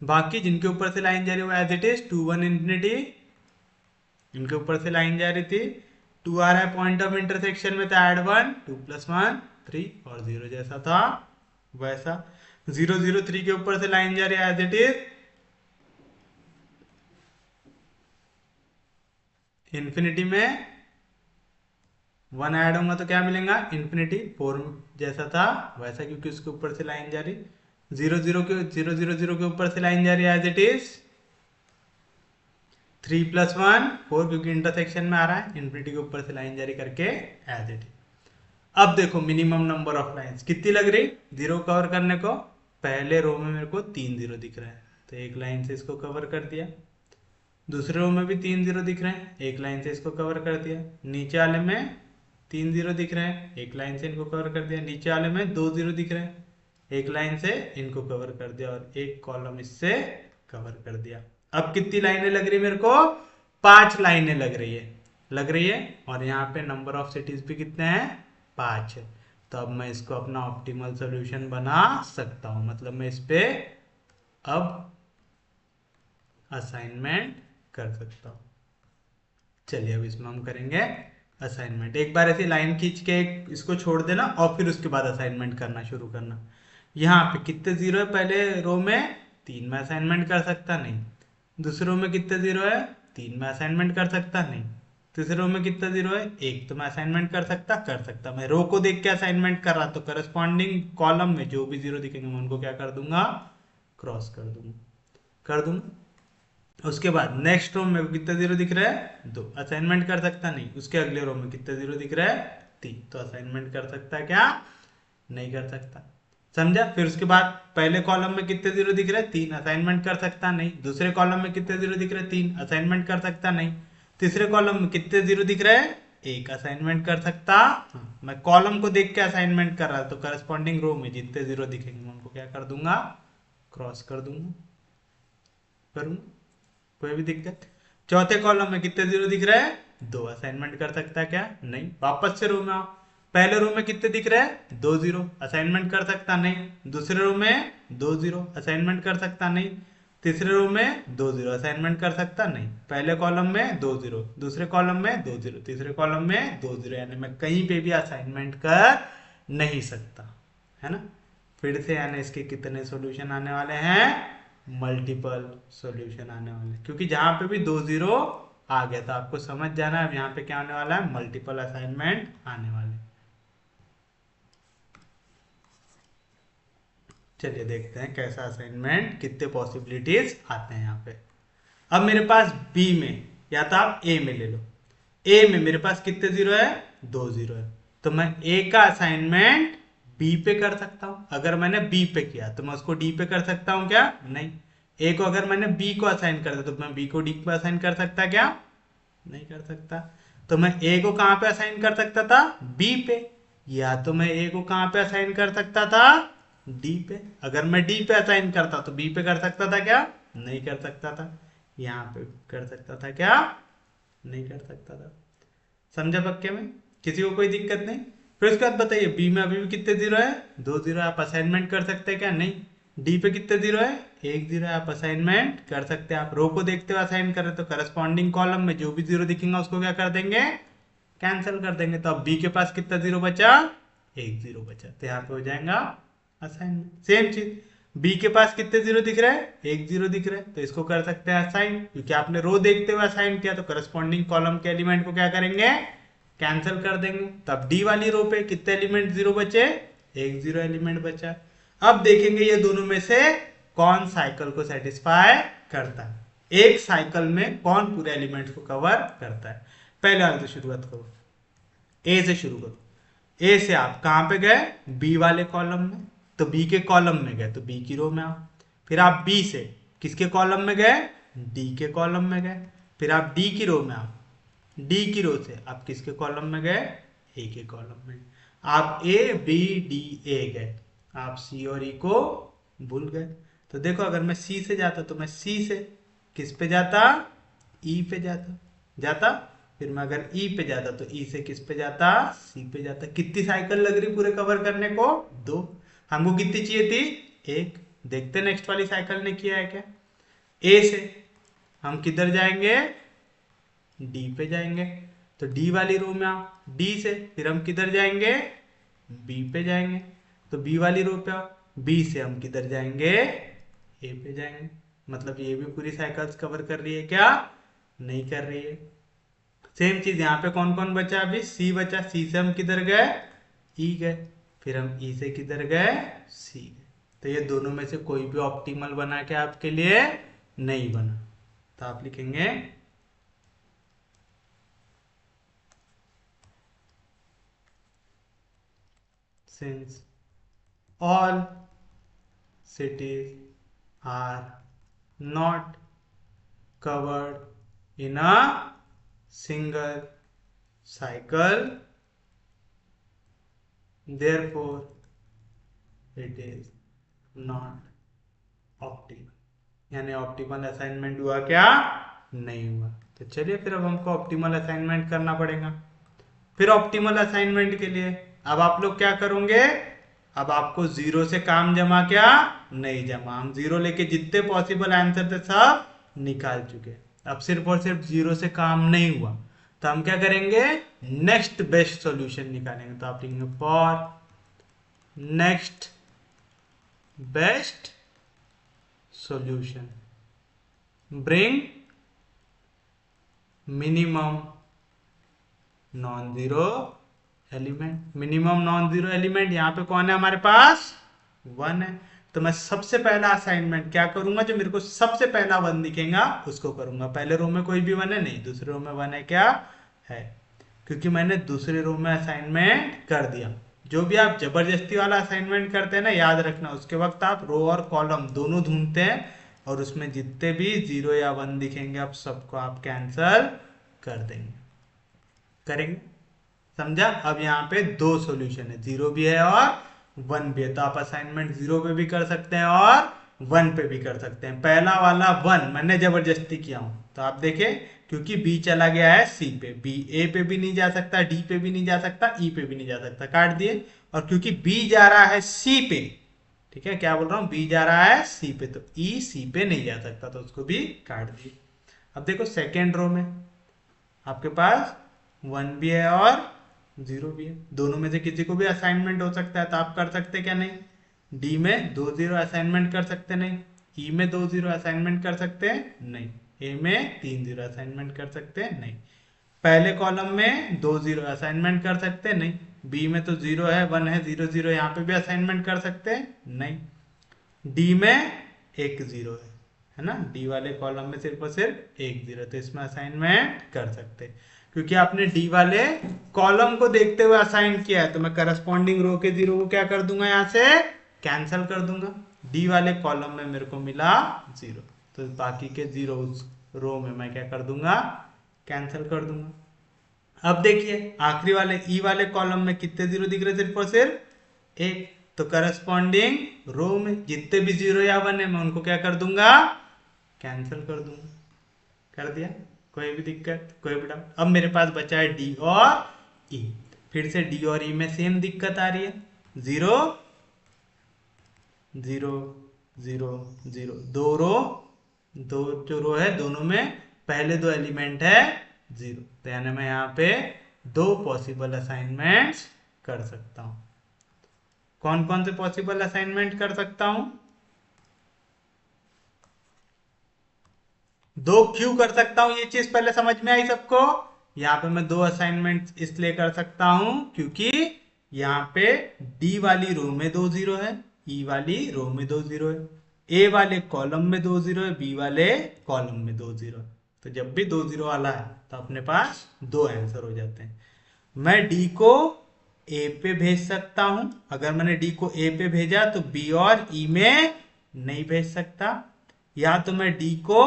बाकी जिनके ऊपर से लाइन जा रही है वो एज इट इज 2 1 इंफिनिटी, इनके ऊपर से लाइन जा रही थी 2 आ रहा है पॉइंट ऑफ इंटरसेक्शन में, तो ऐड 1, 2 + 1 3, और 0 जैसा था वैसा। 0 0 3 के ऊपर से लाइन जा रही है एज इट इज इंफिनिटी में 1 ऐड होगा तो क्या मिलेगा इंफिनिटी, 4 जैसा था वैसा, क्योंकि उसके ऊपर से लाइन जा रही। 0 0 के ऊपर से लाइन जा रही है एज इट इज 3 + 1 4, क्योंकि इंटरसेक्शन में आ रहा है, इंफिनिटी के ऊपर से लाइन जारी करके एज इट इज। अब देखो मिनिमम नंबर ऑफ लाइंस कितनी लग रही 0 कवर करने को, पहले रो में मेरे को 3 0 दिख रहा है तो एक लाइन से इसको कवर कर दिया, दूसरे रो में भी 3 0 दिख रहे हैं, एक लाइन से इसको कवर कर दिया, नीचे वाले में 3 0 दिख रहे हैं, एक लाइन से इनको कवर कर दिया, नीचे वाले में 2 0 दिख रहे हैं, एक लाइन से इनको कवर कर दिया, और एक कॉलम इससे कवर कर दिया। अब कितनी लाइनें लग रही है मेरे को, 5 लाइनें लग रही है, और यहाँ पे नंबर ऑफ सिटीज भी कितने हैं 5 है। तो अब मैं इसको अपना ऑप्टिमल सॉल्यूशन बना सकता हूं, मतलब मैं इस पे अब असाइनमेंट कर सकता हूं। चलिए अब इसमें हम करेंगे असाइनमेंट। एक बार ऐसी लाइन खींच के इसको छोड़ देना और फिर उसके बाद असाइनमेंट करना शुरू करना। यहाँ पे कितने 0 है, पहले रो में 3 में असाइनमेंट कर सकता नहीं, दूसरे रो में कितने 0 है 3 में असाइनमेंट कर सकता नहीं, तीसरे रो में कितना 0 है 1, तो मैं असाइनमेंट कर सकता। मैं रो को देख के असाइनमेंट कर रहा तो करस्पॉन्डिंग कॉलम में जो भी 0 दिखेंगे मैं उनको क्या कर दूंगा, क्रॉस कर दूंगा। उसके बाद नेक्स्ट रो में कितना 0 दिख रहा है 2, असाइनमेंट कर सकता नहीं। उसके अगले रो में कितना 0 दिख रहा है 3, तो असाइनमेंट कर सकता है क्या, नहीं कर सकता। समझा। फिर उसके बाद पहले कॉलम में कितने 0 दिख रहे हैं 3, असाइनमेंट कर सकता नहीं। दूसरे कॉलम में कितने 0 दिख रहे हैं 3, असाइनमेंट कर सकता नहीं। तीसरे कॉलम में कितने 0 दिख रहे हैं 1, असाइनमेंट कर सकता। मैं कॉलम को देख के असाइनमेंट कर रहा तो करस्पॉन्डिंग रो में जितने 0 दिखेंगे मैं उनको क्या कर दूंगा, क्रॉस कर दूंगा, करूंगा, कोई भी दिक्कत। चौथे कॉलम में कितने 0 दिख रहे हैं 2, असाइनमेंट कर सकता है क्या, नहीं। वापस से रो में आओ, पहले रो में कितने दिख रहे हैं 2 0, असाइनमेंट कर सकता नहीं। दूसरे रो में 2 0, असाइनमेंट कर सकता नहीं। तीसरे रो में 2 0, असाइनमेंट कर सकता नहीं। पहले कॉलम में 2 0, दूसरे कॉलम में 2 0, तीसरे कॉलम में 2 0, यानी मैं कहीं पे भी असाइनमेंट कर नहीं सकता, है ना। फिर से यानी इसके कितने सॉल्यूशन आने वाले हैं, मल्टीपल सॉल्यूशन आने वाले, क्योंकि जहां पे भी 2 0 आ गया था आपको समझ जाना है। अब यहाँ पे क्या आने वाला है, मल्टीपल असाइनमेंट आने वाले। चलिए देखते हैं कैसा असाइनमेंट, कितने पॉसिबिलिटीज आते हैं यहाँ पे। अब मेरे पास बी में, या तो आप ए में ले लो, ए में मेरे पास कितने 0 है 2 0 है, तो मैं ए का असाइनमेंट बी पे कर सकता हूं। अगर मैंने बी पे किया तो मैं उसको डी पे कर सकता हूं क्या, नहीं। ए को अगर मैंने बी को असाइन कर दिया तो मैं बी को डी पे असाइन कर सकता क्या, नहीं कर सकता। तो मैं ए को कहां पे असाइन कर सकता था, बी पे, या तो मैं ए को कहां पे असाइन कर सकता था, डी पे। अगर मैं डी पे असाइन करता तो बी पे कर सकता था क्या, नहीं कर सकता था। यहाँ पे कर सकता था क्या, नहीं कर सकता था। समझा पक्के में? किसी को कोई दिक्कत नहीं? फिर उसके बाद बताइए, बी में अभी भी कितने जीरो है? 2 जीरो। आप असाइनमेंट कर सकते हैं क्या? नहीं। डी पे कितने जीरो है? 1 जीरो है। आप असाइनमेंट कर सकते हैं। आप रो को देखते हुए असाइन करें तो करस्पॉन्डिंग कॉलम में जो भी जीरो दिखेगा उसको क्या कर देंगे? कैंसिल कर देंगे। तो अब बी के पास कितना जीरो बचा? 1 जीरो बचा, तो यहाँ पे हो जाएगा असाइनमेंट। सेम चीज, बी के पास कितने जीरो दिख रहा है? 1 जीरो दिख रहा है, तो इसको कर सकते हैं असाइन, क्योंकि आपने रो देखते हुए असाइन किया, तो करस्पॉन्डिंग कॉलम के एलिमेंट को क्या करेंगे? कैंसिल कर देंगे। तब डी वाली रो पे कितने एलिमेंट जीरो बचे? 1 जीरो एलिमेंट बचा। अब देखेंगे ये दोनों में से कौन साइकिल को सेटिस्फाई करता है, एक साइकिल में कौन पूरे एलिमेंट को कवर करता है। पहले वाले से शुरुआत करो, ए से शुरू करो। ए से आप कहां पे गए? बी वाले कॉलम में, तो बी के कॉलम में गए तो बी की रो में आओ। फिर आप बी से किसके कॉलम में गए? डी के कॉलम में गए। फिर आप डी की रो में आओ। डी की रो से आप किसके कॉलम में गए? ए के कॉलम में। आप ए बी डी ए गए, आप सी और ई को भूल गए। तो देखो, अगर मैं सी से जाता तो मैं सी से किस पे जाता? ई पे जाता। फिर मैं अगर ई पे जाता तो ई से किस पे जाता? सी पे जाता। कितनी साइकिल लग रही पूरे कवर करने को? 2। हमको कितनी चाहिए थी? 1। देखते नेक्स्ट वाली साइकिल ने किया है क्या। ए से हम किधर जाएंगे? डी पे जाएंगे, तो डी वाली रो में आओ। डी से फिर हम किधर जाएंगे? बी पे जाएंगे, तो बी वाली रो पे आओ। बी से हम किधर जाएंगे? ए पे जाएंगे। मतलब ये भी पूरी साइकिल्स कवर कर रही है क्या? नहीं कर रही है। सेम चीज यहाँ पे कौन कौन बचा? अभी सी बचा। सी से हम किधर गए? ई गए। फिर हम ई से किधर गए? सी गए। तो ये दोनों में से कोई भी ऑप्टिमल बना के आपके लिए नहीं बना, तो आप लिखेंगे since all cities are not covered in a single cycle, therefore it is not optimal। यानी ऑप्टिमल असाइनमेंट हुआ क्या? नहीं हुआ। तो चलिए फिर अब हमको ऑप्टिमल असाइनमेंट करना पड़ेगा। फिर ऑप्टिमल असाइनमेंट के लिए अब आप लोग क्या करोगे? अब आपको जीरो से काम जमा क्या? नहीं जमा। हम जीरो लेके जितने पॉसिबल आंसर थे सब निकाल चुके। अब सिर्फ और सिर्फ जीरो से काम नहीं हुआ, तो हम क्या करेंगे? नेक्स्ट बेस्ट सॉल्यूशन निकालेंगे। तो आप लिखेंगे for next best solution bring minimum non zero element. Minimum non zero element यहाँ पे कौन है हमारे पास? 1 है। तो मैं सबसे पहला असाइनमेंट क्या करूंगा? जो मेरे को सबसे पहला 1 दिखेगा उसको करूंगा। पहले रो में कोई भी 1 है? नहीं। दूसरे रो में 1 है क्या? है, क्योंकि मैंने दूसरे रो में असाइनमेंट कर दिया। जो भी आप जबरदस्ती वाला असाइनमेंट करते हैं ना, याद रखना उसके वक्त आप रो और कॉलम दोनों ढूंढते हैं, और उसमें जितने भी 0 या 1 दिखेंगे आप सबको आप कैंसल कर देंगे। करेंगे? समझा? अब यहाँ पे 2 सॉल्यूशन है, 0 भी है और 1 भी है। तो आप असाइनमेंट 0 पे भी कर सकते हैं और 1 पे भी कर सकते हैं। पहला वाला 1 मैंने जबरदस्ती किया हूं, तो आप देखें, क्योंकि बी चला गया है सी पे, बी ए पे भी नहीं जा सकता, डी पे भी नहीं जा सकता, ई पे भी नहीं जा सकता, काट दिए। और क्योंकि बी जा रहा है सी पे, ठीक है, क्या बोल रहा हूं, बी जा रहा है सी पे, तो ई सी पे नहीं जा सकता, तो उसको भी काट दिए। अब देखो सेकेंड रो में आपके पास 1 भी है और 0 भी है। दोनों में से किसी को भी असाइनमेंट हो सकता है, तो आप कर सकते क्या? नहीं। डी में 2 0 असाइनमेंट कर सकते नहीं, ई में 2 0 असाइनमेंट कर सकते हैं नहीं, ए में 3 0 असाइनमेंट कर सकते हैं नहीं, पहले कॉलम में 2 0 असाइनमेंट कर सकते हैं नहीं, बी में तो 0 है 1 है 0 0, यहाँ पे भी असाइनमेंट कर सकते हैं नहीं, डी में 1 0 है ना, डी वाले कॉलम में सिर्फ और सिर्फ 1 0, तो इसमें असाइनमेंट कर सकते हैं। क्योंकि आपने डी वाले कॉलम को देखते हुए असाइन किया है, तो मैं करस्पॉन्डिंग रो के 0 को क्या कर दूंगा? यहाँ से कैंसिल कर दूंगा। डी वाले कॉलम में मेरे को मिला 0, तो बाकी के 0 उस रो में मैं क्या कर दूंगा? कैंसिल कर दूंगा। अब देखिए आखिरी वाले ई वाले कॉलम में कितने 0 दिख रहे? सिर्फ और सिर्फ 1, तो करस्पॉन्डिंग रो में जितने भी 0 या 1 है मैं उनको क्या कर दूंगा? कैंसिल कर दूंगा। कर दिया? कोई भी दिक्कत, कोई भी डाउट? अब मेरे पास बचा है डी और ई। फिर से डी और ई में सेम दिक्कत आ रही है, 0 0 0 0, दो जो रो है दोनों में पहले दो एलिमेंट है 0, तो यानी मैं यहाँ पे दो पॉसिबल असाइनमेंट्स कर सकता हूँ। कौन कौन से पॉसिबल असाइनमेंट कर सकता हूँ? दो क्यों कर सकता हूं, ये चीज पहले समझ में आई सबको? यहाँ पे मैं दो असाइनमेंट इसलिए कर सकता हूं क्योंकि यहाँ पे डी वाली रो में 2 0 है, ई वाली रो में 2 0 है, ए वाले कॉलम में 2 0 है, बी वाले कॉलम में 2 0 है। तो जब भी 2 0 वाला है तो अपने पास दो आंसर हो जाते हैं। मैं डी को ए पे भेज सकता हूं, अगर मैंने डी को ए पे भेजा तो बी और ई में नहीं भेज सकता, या तो मैं डी को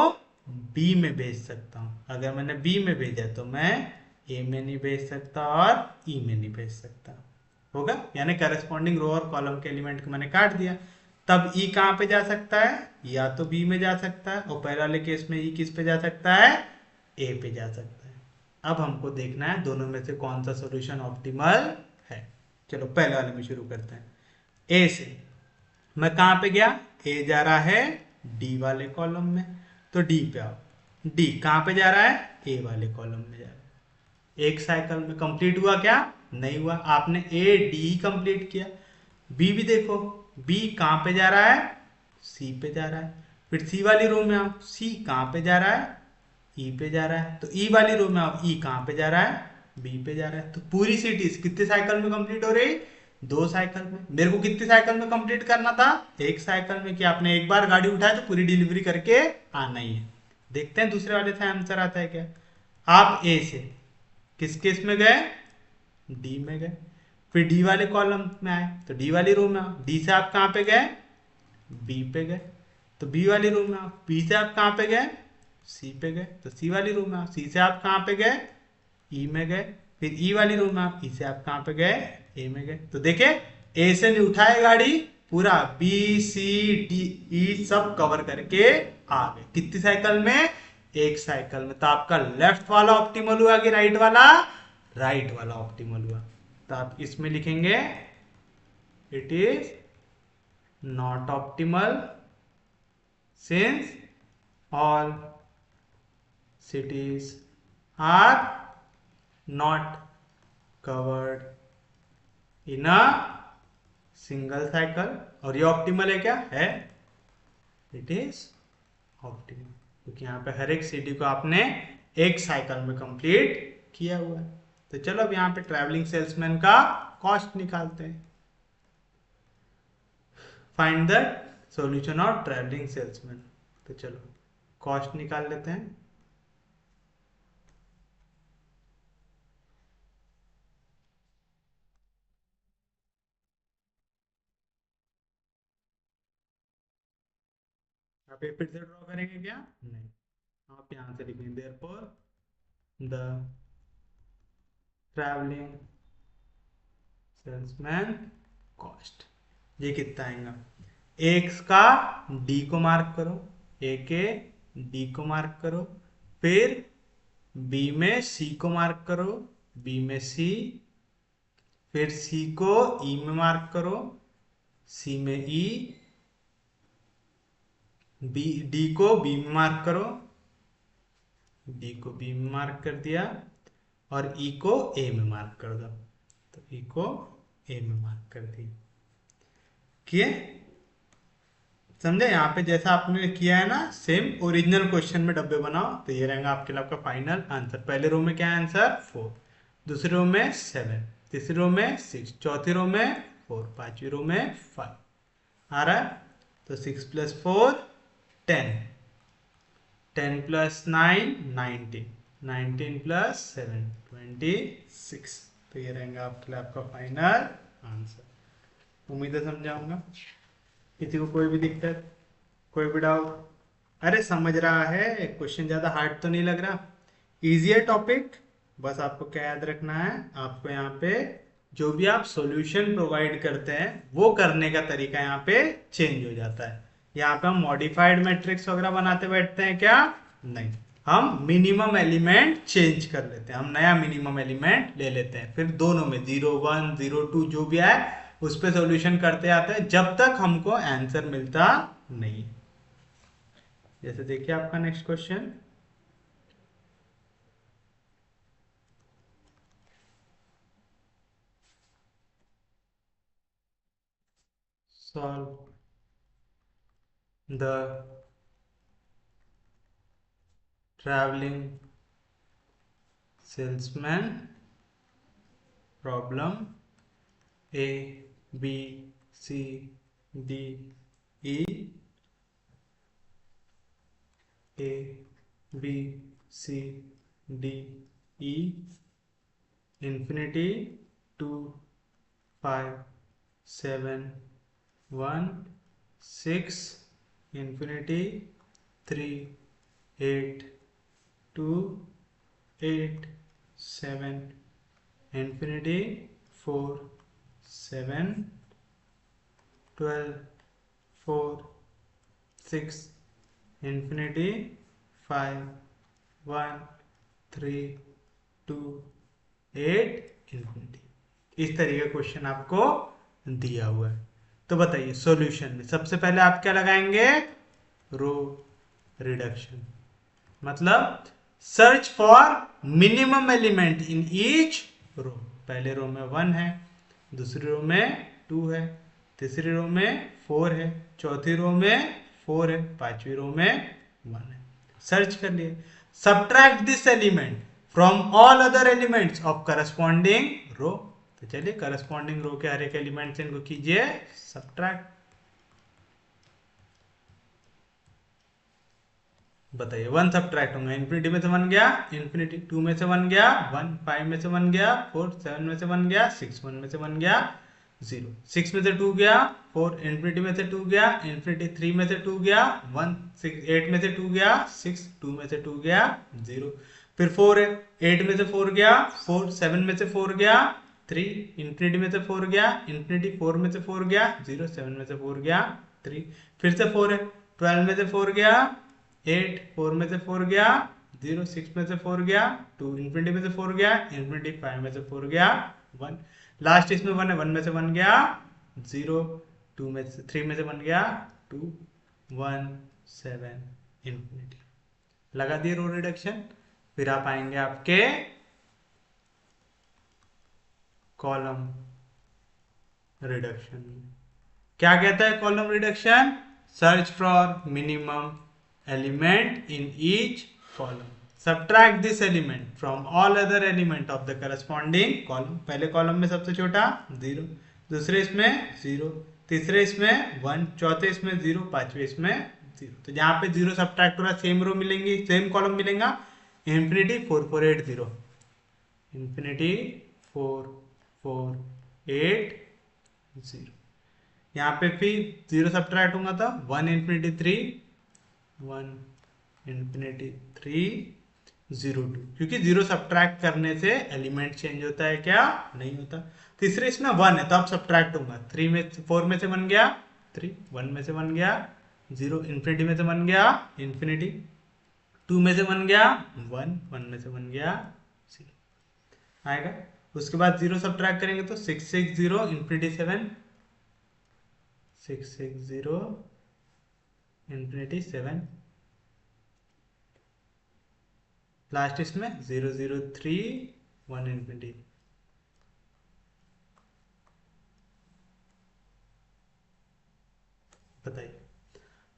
बी में भेज सकता हूं, अगर मैंने बी में भेजा तो मैं ए में नहीं भेज सकता और ई में नहीं भेज सकता। होगा, यानी करस्पॉन्डिंग रो और कॉलम के एलिमेंट को मैंने काट दिया। तब ई कहां पे जा सकता है? या तो बी में जा सकता है, और पहले वाले केस में ई किस पे जा सकता है? ए पे जा सकता है। अब हमको देखना है दोनों में से कौन सा सोल्यूशन ऑप्टिमल है। चलो पहले वाले में शुरू करते हैं। ए से मैं कहां पे गया? ए जा रहा है डी वाले कॉलम में, तो डी पे आओ। डी कहां पे जा रहा है? ए वाले कॉलम में जा रहा है। एक साइकिल में कंप्लीट हुआ क्या? नहीं हुआ। आपने ए डी कंप्लीट किया। बी भी देखो, बी कहां पे जा रहा है? सी पे जा रहा है। फिर सी वाली रो में आओ, सी कहां पे जा रहा है? ई पे जा रहा है। तो ई वाली रो में आओ, ई कहां पे जा रहा है? बी पे जा रहा है। तो पूरी सिटीज कितने साइकिल में कंप्लीट हो रही? दो साइकिल में। मेरे को कितने साइकिल में कंप्लीट करना था? एक साइकिल में। कि आपने एक बार गाड़ी उठाया तो पूरी डिलीवरी करके आना ही है। देखते हैं दूसरे वाले से आंसर आता है क्या। आप ए से किस केस में गए? डी में गए। फिर डी वाले कॉलम में आए तो डी वाली रो में आओ। डी से आप कहां पे गए? बी पे गए। तो बी वाली रो में आओ। बी से आप कहां पे गए? सी पे गए। तो सी वाली रो में आओ। सी से आप कहां पे गए? ई में गए। फिर ई वाली रो में आप, ई से आप कहां पे गए? ए में गए। तो देखे, ए से नहीं उठाए गाड़ी, पूरा बी सी डी ई सब कवर करके आ गए। कितनी साइकिल में? एक साइकिल में। तो आपका लेफ्ट वाला ऑप्टिमल हुआ कि राइट वाला? राइट वाला ऑप्टिमल हुआ। तो आप इसमें लिखेंगे it is not optimal since all cities are not covered in a single cycle। और ये ऑप्टिमल है क्या? है, इट इज ऑप्टिमल, क्योंकि यहाँ पे हर एक सिटी को आपने एक साइकिल में कंप्लीट किया हुआ है। तो चलो अब यहाँ पे ट्रैवलिंग सेल्समैन का कॉस्ट निकालते हैं। Find the solution of travelling salesman. तो चलो कॉस्ट निकाल लेते हैं। आप ये फिर से ड्रॉ करेंगे क्या? नहीं, आप यहां से लिखेंगे therefore the travelling salesman cost. ये कितना आएगा? एक्स का डी को मार्क करो, ए के डी को मार्क करो, फिर बी में सी को मार्क करो, बी में सी, फिर सी को ई में मार्क करो, सी में ई, बी डी को बी में मार्क करो, डी को बी में मार्क कर दिया, और ई को ए में मार्क कर दो। तो ई को ए में मार्क कर दिया। किए? समझे? यहाँ पे जैसा आपने किया है ना, सेम ओरिजिनल क्वेश्चन में डब्बे बनाओ। तो ये रहेगा आपके लिए आपका फाइनल आंसर। पहले रो में क्या है आंसर? 4, दूसरी रो में 7, तीसरी रो में 6, चौथी रो में 4, पांचवी रो में 5 आ रहा है। तो 6 + 4 10, 10 + 9 19, 19 + 7 26। तो ये रहेगा आपके लिए आपका फाइनल आंसर। उम्मीद है समझाऊंगा। किसी को कोई भी दिक्कत, कोई भी डाउट? अरे समझ रहा है, क्वेश्चन ज्यादा हार्ड तो नहीं लग रहा, इजी है टॉपिक। बस आपको क्या याद रखना है, आपको यहाँ पे जो भी आप सॉल्यूशन प्रोवाइड करते हैं वो करने का तरीका यहाँ पे चेंज हो जाता है। यहाँ पे हम मॉडिफाइड मैट्रिक्स वगैरह बनाते बैठते हैं क्या? नहीं, हम मिनिमम एलिमेंट चेंज कर लेते हैं, हम नया मिनिमम एलिमेंट ले लेते हैं, फिर दोनों में 0 1 0 2 जो भी आए उस पर सॉल्यूशन करते आते हैं जब तक हमको आंसर मिलता नहीं। जैसे देखिए आपका next question, solve the travelling salesman problem A B C D E, A B C D E, infinity 2 5 7 1 6, infinity 3 8 2 8 7, infinity 4 7 12 4 6, infinity 5 1 3 2 8, infinity। इस तरीके का क्वेश्चन आपको दिया हुआ है। तो बताइए सॉल्यूशन में सबसे पहले आप क्या लगाएंगे, रो रिडक्शन, मतलब search for minimum element in each row. पहले रो में 1 है, दूसरी रो में 2 है, तीसरी रो में 4 है, चौथी रो में 4 है, पांचवी रो में 1 है। सर्च कर लिए, subtract this element from all other elements of corresponding row. तो चलिए करस्पॉन्डिंग रो के हर एक एलिमेंट से इनको कीजिए सब्ट्रैक्ट। बताइए 1 सब्ट्रैक्ट होगा, इन्फिनिटी में से 1 गया, इन्फिनिटी 2 में से 1 गया 1, 5 में से 1 गया 4, 7 में से 1 गया 6, 1 में से 1 गया 0, 6 में से 2 गया 4, इन्फिनिटी में से 2 गया, इन्फिनिटी 3 में से 2 गया 1, 6 8 में से 2 गया 6, 2 में से 2 गया 0, फिर 4 है, 8 में से 4 गया 4, 7 में से 4 गया 3, इन्फिनिटी में से 4 गया, इन्फिनिटी 4 में से 4 गया 0, 7 में से 4 गया 3, फिर से 4 है, 12 में से 4 गया 8, 4 में से 4 गया 0, 6 में से 4 गया 2, इन्फिनिटी में से 4 गया, इन्फिनिटी 5 में से 4 गया 1, लास्ट इसमें 1 है, 1 में से 1 गया 0, 2 में से 3 में से 1 गया 2, 1 7, इन्फिनिटी। लगा दिए रो रिडक्शन। फिर आप आएंगे आपके कॉलम रिडक्शन में। क्या कहता है column reduction, search for minimum element in each column, subtract this element from all other element of the corresponding column. पहले कॉलम में सबसे छोटा 0, दूसरे इसमें 0, तीसरे इसमें 1, चौथे इसमें 0, पांचवे इसमें 0। तो जहां पे 0 सब्ट्रैक्ट हो रहा है सेम रो मिलेंगी, सेम कॉलम मिलेगा, इन्फिनिटी 4 4 8 0, इन्फिनिटी 4 4 8 0। यहाँ पे फिर 0 सब्ट्रैक्ट होगा तो 1 इन्फिनिटी 3 1 इन्फिनिटी 3 0 2, क्योंकि 0 सब्ट्रैक्ट करने से एलिमेंट चेंज होता है क्या, नहीं होता। तीसरे इसमें 1 है तो अब सब्ट्रैक्ट होगा, 3 में 4 में से 1 गया 3, 1 में से 1 गया 0, इन्फिनिटी में से 1 गया इन्फिनिटी, 2 में से 1 गया 1, 1 में से 1 गया 0 आएगा। उसके बाद 0 सब्ट्रैक्ट करेंगे तो 6 6 0 इन्फिनिटी 7, 6 6 0 इन्फिनिटी 7, लास्ट इसमें 0 0 3 1 इन्फिनिटी। बताइए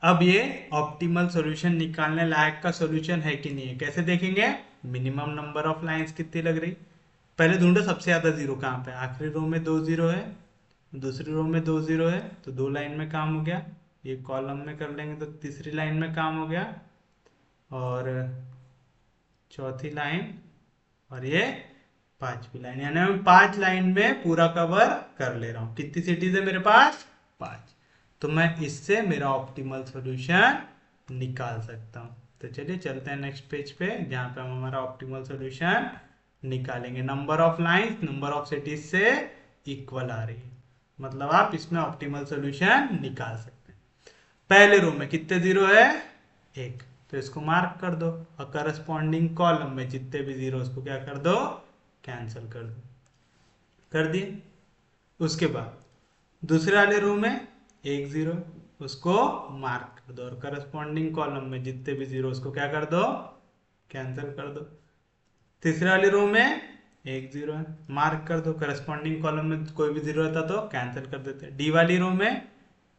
अब ये ऑप्टिमल सॉल्यूशन निकालने लायक का सॉल्यूशन है कि नहीं है, कैसे देखेंगे, मिनिमम नंबर ऑफ लाइंस कितनी लग रही, पहले ढूंढो सबसे ज्यादा जीरो कहाँ पे, आखिरी रो में 2 0 है, दूसरी रो में 2 0 है, तो 2 लाइन में काम हो गया, ये कॉलम में कर लेंगे तो तीसरी लाइन में काम हो गया, और चौथी लाइन, और ये पांचवी लाइन, यानी मैं 5 लाइन में पूरा कवर कर ले रहा हूं। कितनी सिटीज है मेरे पास, 5, तो मैं इससे मेरा ऑप्टिमल सॉल्यूशन निकाल सकता हूं। तो चलिए चलते हैं नेक्स्ट पेज पे, जहां पे हम हमारा ऑप्टिमल सॉल्यूशन निकालेंगे। Number of lines number of cities से इक्वल आ रही है, मतलब आप इसमें ऑप्टिमल सॉल्यूशन निकाल सकते हैं। पहले रो में कितने जीरो है, 1, तो इसको मार्क कर दो और करस्पॉन्डिंग कॉलम में जितने भी जीरो उसको क्या कर दो, कैंसिल कर दो। कर दिए। उसके बाद दूसरे वाले रो में एक जीरो, उसको मार्क कर दो और करस्पॉन्डिंग कॉलम में जितने भी जीरो उसको क्या कर दो, कैंसिल कर दो। तीसरे वाली रो में एक जीरो है, मार्क कर दो, करस्पॉन्डिंग कॉलम में कोई भी जीरो रहता तो कैंसिल कर देते। डी वाली रो में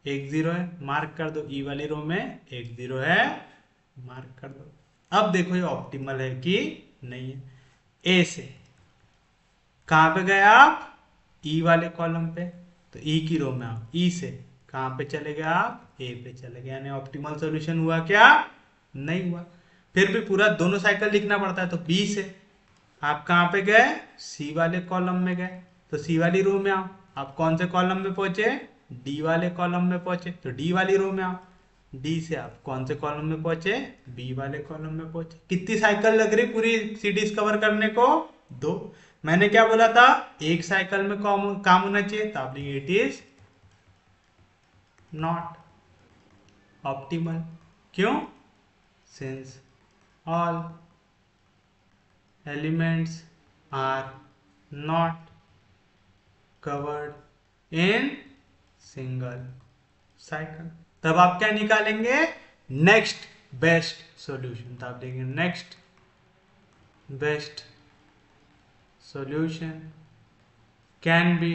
एक जीरो है, मार्क कर दो। ई वाली रो में एक जीरो है, मार्क कर दो। अब देखो ये ऑप्टिमल है कि नहीं है। ए से कहां पे गए आप, ई वाले कॉलम पे, तो ई की रो में आप ई से कहां पे चले गए आप, ए पे चले गए, यानी ऑप्टिमल सॉल्यूशन हुआ क्या, नहीं हुआ। फिर भी पूरा दोनों साइकिल लिखना पड़ता है, तो बी से आप कहां पे गए, सी वाले कॉलम में गए, तो सी वाली रो में आओ। आप कौन से कॉलम में पहुंचे, डी वाले कॉलम में पहुंचे, तो डी वाली रो में आओ। डी से आप कौन से कॉलम में पहुंचे, बी वाले कॉलम में पहुंचे। कितनी साइकिल लग रही पूरी सीरीज कवर करने को, दो। मैंने क्या बोला था, एक साइकिल में काम होना चाहिए, तो आप लिखेंगे इट इज नॉट ऑप्टिमल। क्यों, since all elements are not covered in single cycle। तब आप क्या निकालेंगे, नेक्स्ट बेस्ट सॉल्यूशन। तो आप देखेंगे next best solution can be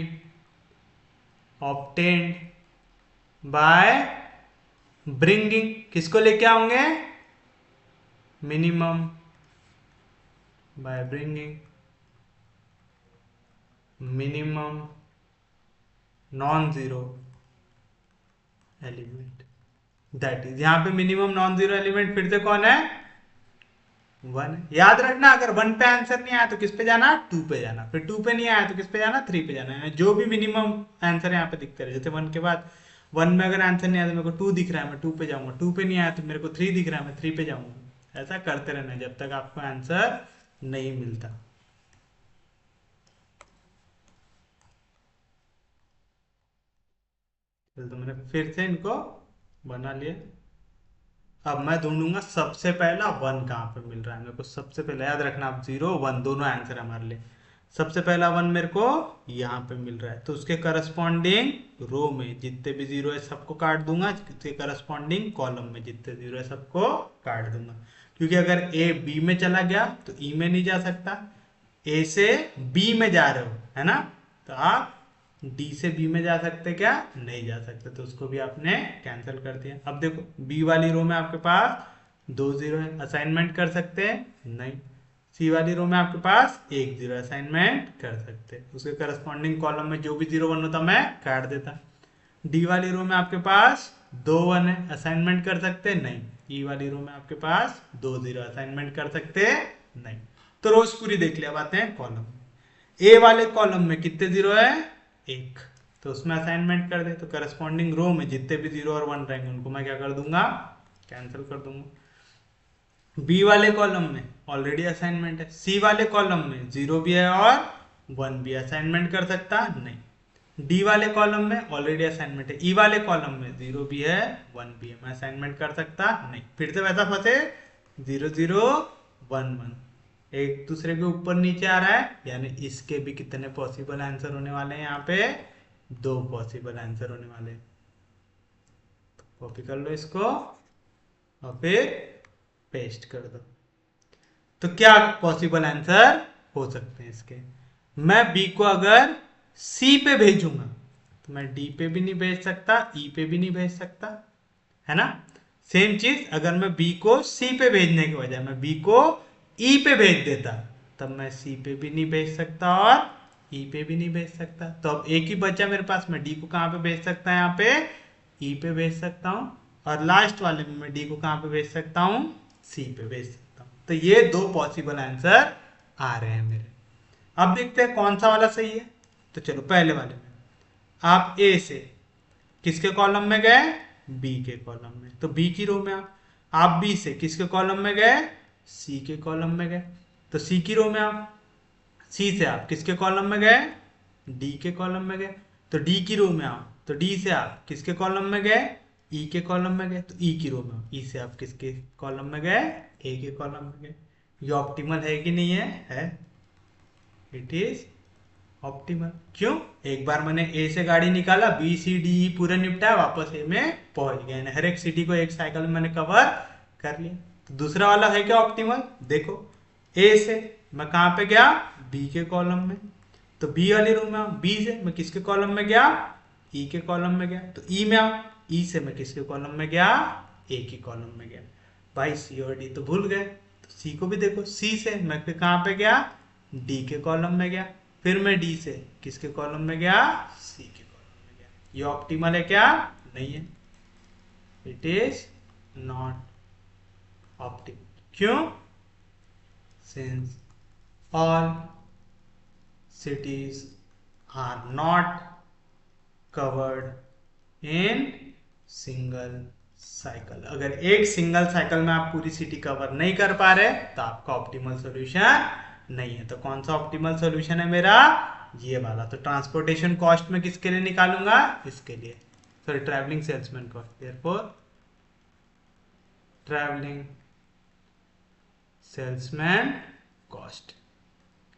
obtained by bringing, किसको लेके आओगे, minimum, by bringing minimum non-zero element, that is, यहां पे मिनिमम नॉन जीरो एलिमेंट फिर से कौन है, वन। याद रखना, अगर वन पे आंसर नहीं आया तो किस पे जाना, टू पे जाना, फिर टू पे नहीं आया तो किस पे जाना, थ्री पे जाना है। जो भी मिनिमम आंसर यहाँ पे दिखते रहे, जैसे वन के बाद वन में अगर आंसर नहीं आया तो मेरे को टू दिख रहा है, मैं टू पे जाऊंगा, टू पे नहीं आया तो मेरे को थ्री दिख रहा है, मैं थ्री पे जाऊंगा। ऐसा करते रहना जब तक आपको आंसर नहीं मिलता। तो मैंने फिर से इनको बना लिया। अब मैं ढूंढूंगा सबसे पहला वन कहाँ पे मिल रहा है मेरे को। सबसे पहले याद रखना आप, जीरो वन दोनों आंसर हमारे लिए। सबसे पहला वन मेरे को यहाँ पे मिल रहा है, तो उसके करस्पॉन्डिंग रो में जितने भी जीरो है सबको काट दूंगा, उसके करस्पॉन्डिंग कॉलम में जितने जीरो है सबको काट दूंगा। क्योंकि अगर ए बी में चला गया तो ई में नहीं जा सकता, ए से बी में जा रहे हो है ना, तो आप डी से बी में जा सकते क्या, नहीं जा सकते, तो उसको भी आपने कैंसिल कर दिया। अब देखो बी वाली रो में आपके पास दो जीरो है, असाइनमेंट कर सकते हैं, नहीं। सी वाली रो में आपके पास एक जीरो, असाइनमेंट कर सकते हैं, उसके करस्पॉन्डिंग कॉलम में जो भी जीरो वन होता मैं काट देता। डी वाली रो में आपके पास दो वन है, असाइनमेंट कर सकते हैं, नहीं। ई वाली रो में आपके पास दो जीरो, असाइनमेंट कर सकते हैं, नहीं। तो रोज पूरी देख लिया, अब आते हैं कॉलम। ए वाले कॉलम में कितने जीरो है, एक, तो उसमें असाइनमेंट कर दे, तो करस्पॉन्डिंग रो में जितने भी जीरो और वन रहेंगे उनको मैं क्या कर दूंगा, कैंसिल कर दूंगा। बी वाले कॉलम में ऑलरेडी असाइनमेंट है, सी वाले कॉलम में जीरो भी है और वन भी, असाइनमेंट कर सकता नहीं। डी वाले कॉलम में ऑलरेडी असाइनमेंट है, ई वाले कॉलम में जीरो भी है वन भी है, मैं असाइनमेंट कर सकता नहीं। फिर से वैसा फंसे, जीरो जीरो वन वन एक दूसरे के ऊपर नीचे आ रहा है, यानी इसके भी कितने पॉसिबल आंसर होने वाले हैं, यहाँ पे दो पॉसिबल आंसर होने वाले हैं। तो कॉपी कर लो इसको और फिर पेस्ट कर दो। तो क्या पॉसिबल आंसर हो सकते हैं इसके, मैं बी को अगर सी पे भेजूंगा तो मैं डी पे भी नहीं भेज सकता, ई पे भी नहीं भेज सकता, है ना। सेम चीज अगर मैं बी को सी पे भेजने के बजाय मैं बी को ई पे भेज देता, तब मैं सी पे भी नहीं भेज सकता और ई पे भी नहीं भेज सकता। तो अब एक ही बचा मेरे पास, मैं डी को कहां पे भेज सकता है, यहाँ पे ई पे भेज सकता हूं, और लास्ट वाले में मैं डी को कहां पे भेज सकता हूं, सी पे भेज सकता हूं। तो ये दो पॉसिबल आंसर आ रहे हैं मेरे। अब देखते हैं कौन सा वाला सही है। तो चलो पहले वाले में आप ए से किसके कॉलम में गए, बी के कॉलम में, तो बी की रो में आप बी से किसके कॉलम में गए, सी के कॉलम में गए, तो सी की रो में आप सी से आप किसके कॉलम में गए, डी के कॉलम में गए, तो डी की रो में आओ, तो डी से आप किसके कॉलम में गए, ई के कॉलम में गए तो ई की रो में, ई से आप किसके कॉलम में गए, ए के कॉलम में गए। ये ऑप्टिमल है कि नहीं है? It is optimal. क्यों? एक बार मैंने ए से गाड़ी निकाला, बी सी डी ई पूरे निपटाया, वापस ए में पहुंच गए, हर एक सिटी को एक साइकिल में मैंने कवर कर लिया। तो दूसरा वाला है क्या ऑप्टिमल? देखो, ए से मैं कहां पे गया, बी के कॉलम में, तो बी वाली रो में, बी से मैं किसके कॉलम में गया, ई के कॉलम में गया, तो ई में आओ, ई से मैं किसके कॉलम में गया, ए के कॉलम में गया। भाई सी और डी तो भूल गए, तो सी को भी देखो, सी से मैं फिर कहां पे गया, डी के कॉलम में गया, फिर मैं डी से किसके कॉलम में गया, सी के कॉलम में गया। ये ऑप्टिमल है क्या? नहीं है, इट इज नॉट ऑप्टिमल। क्यों? Since all cities are not covered in single cycle। अगर एक सिंगल साइकिल में आप पूरी सिटी कवर नहीं कर पा रहे तो आपका ऑप्टिमल सॉल्यूशन नहीं है। तो कौन सा ऑप्टिमल सॉल्यूशन है मेरा? ये वाला। तो ट्रांसपोर्टेशन कॉस्ट में किसके लिए निकालूंगा? इसके लिए, sorry travelling salesman cost. Therefore travelling salesman cost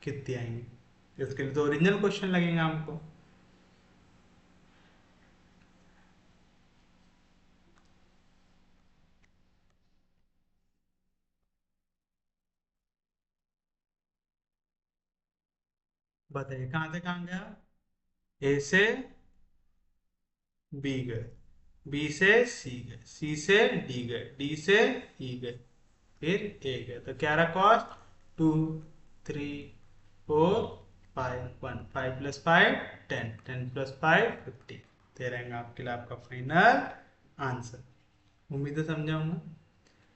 कितनी आएंगी? इसके लिए तो ओरिजिनल क्वेश्चन लगेगा हमको। बताइए कहां से कहां गया? ए से बी गए, बी से सी गए, सी से डी गए, डी से ई गए, फिर ए गए। तो क्या रहा कॉस्ट? 2 3 4 5 1 5 + 5 10 10 + 5 15। दे रहेंगे आपके लिए आपका फाइनल आंसर। उम्मीद है समझाऊंगा।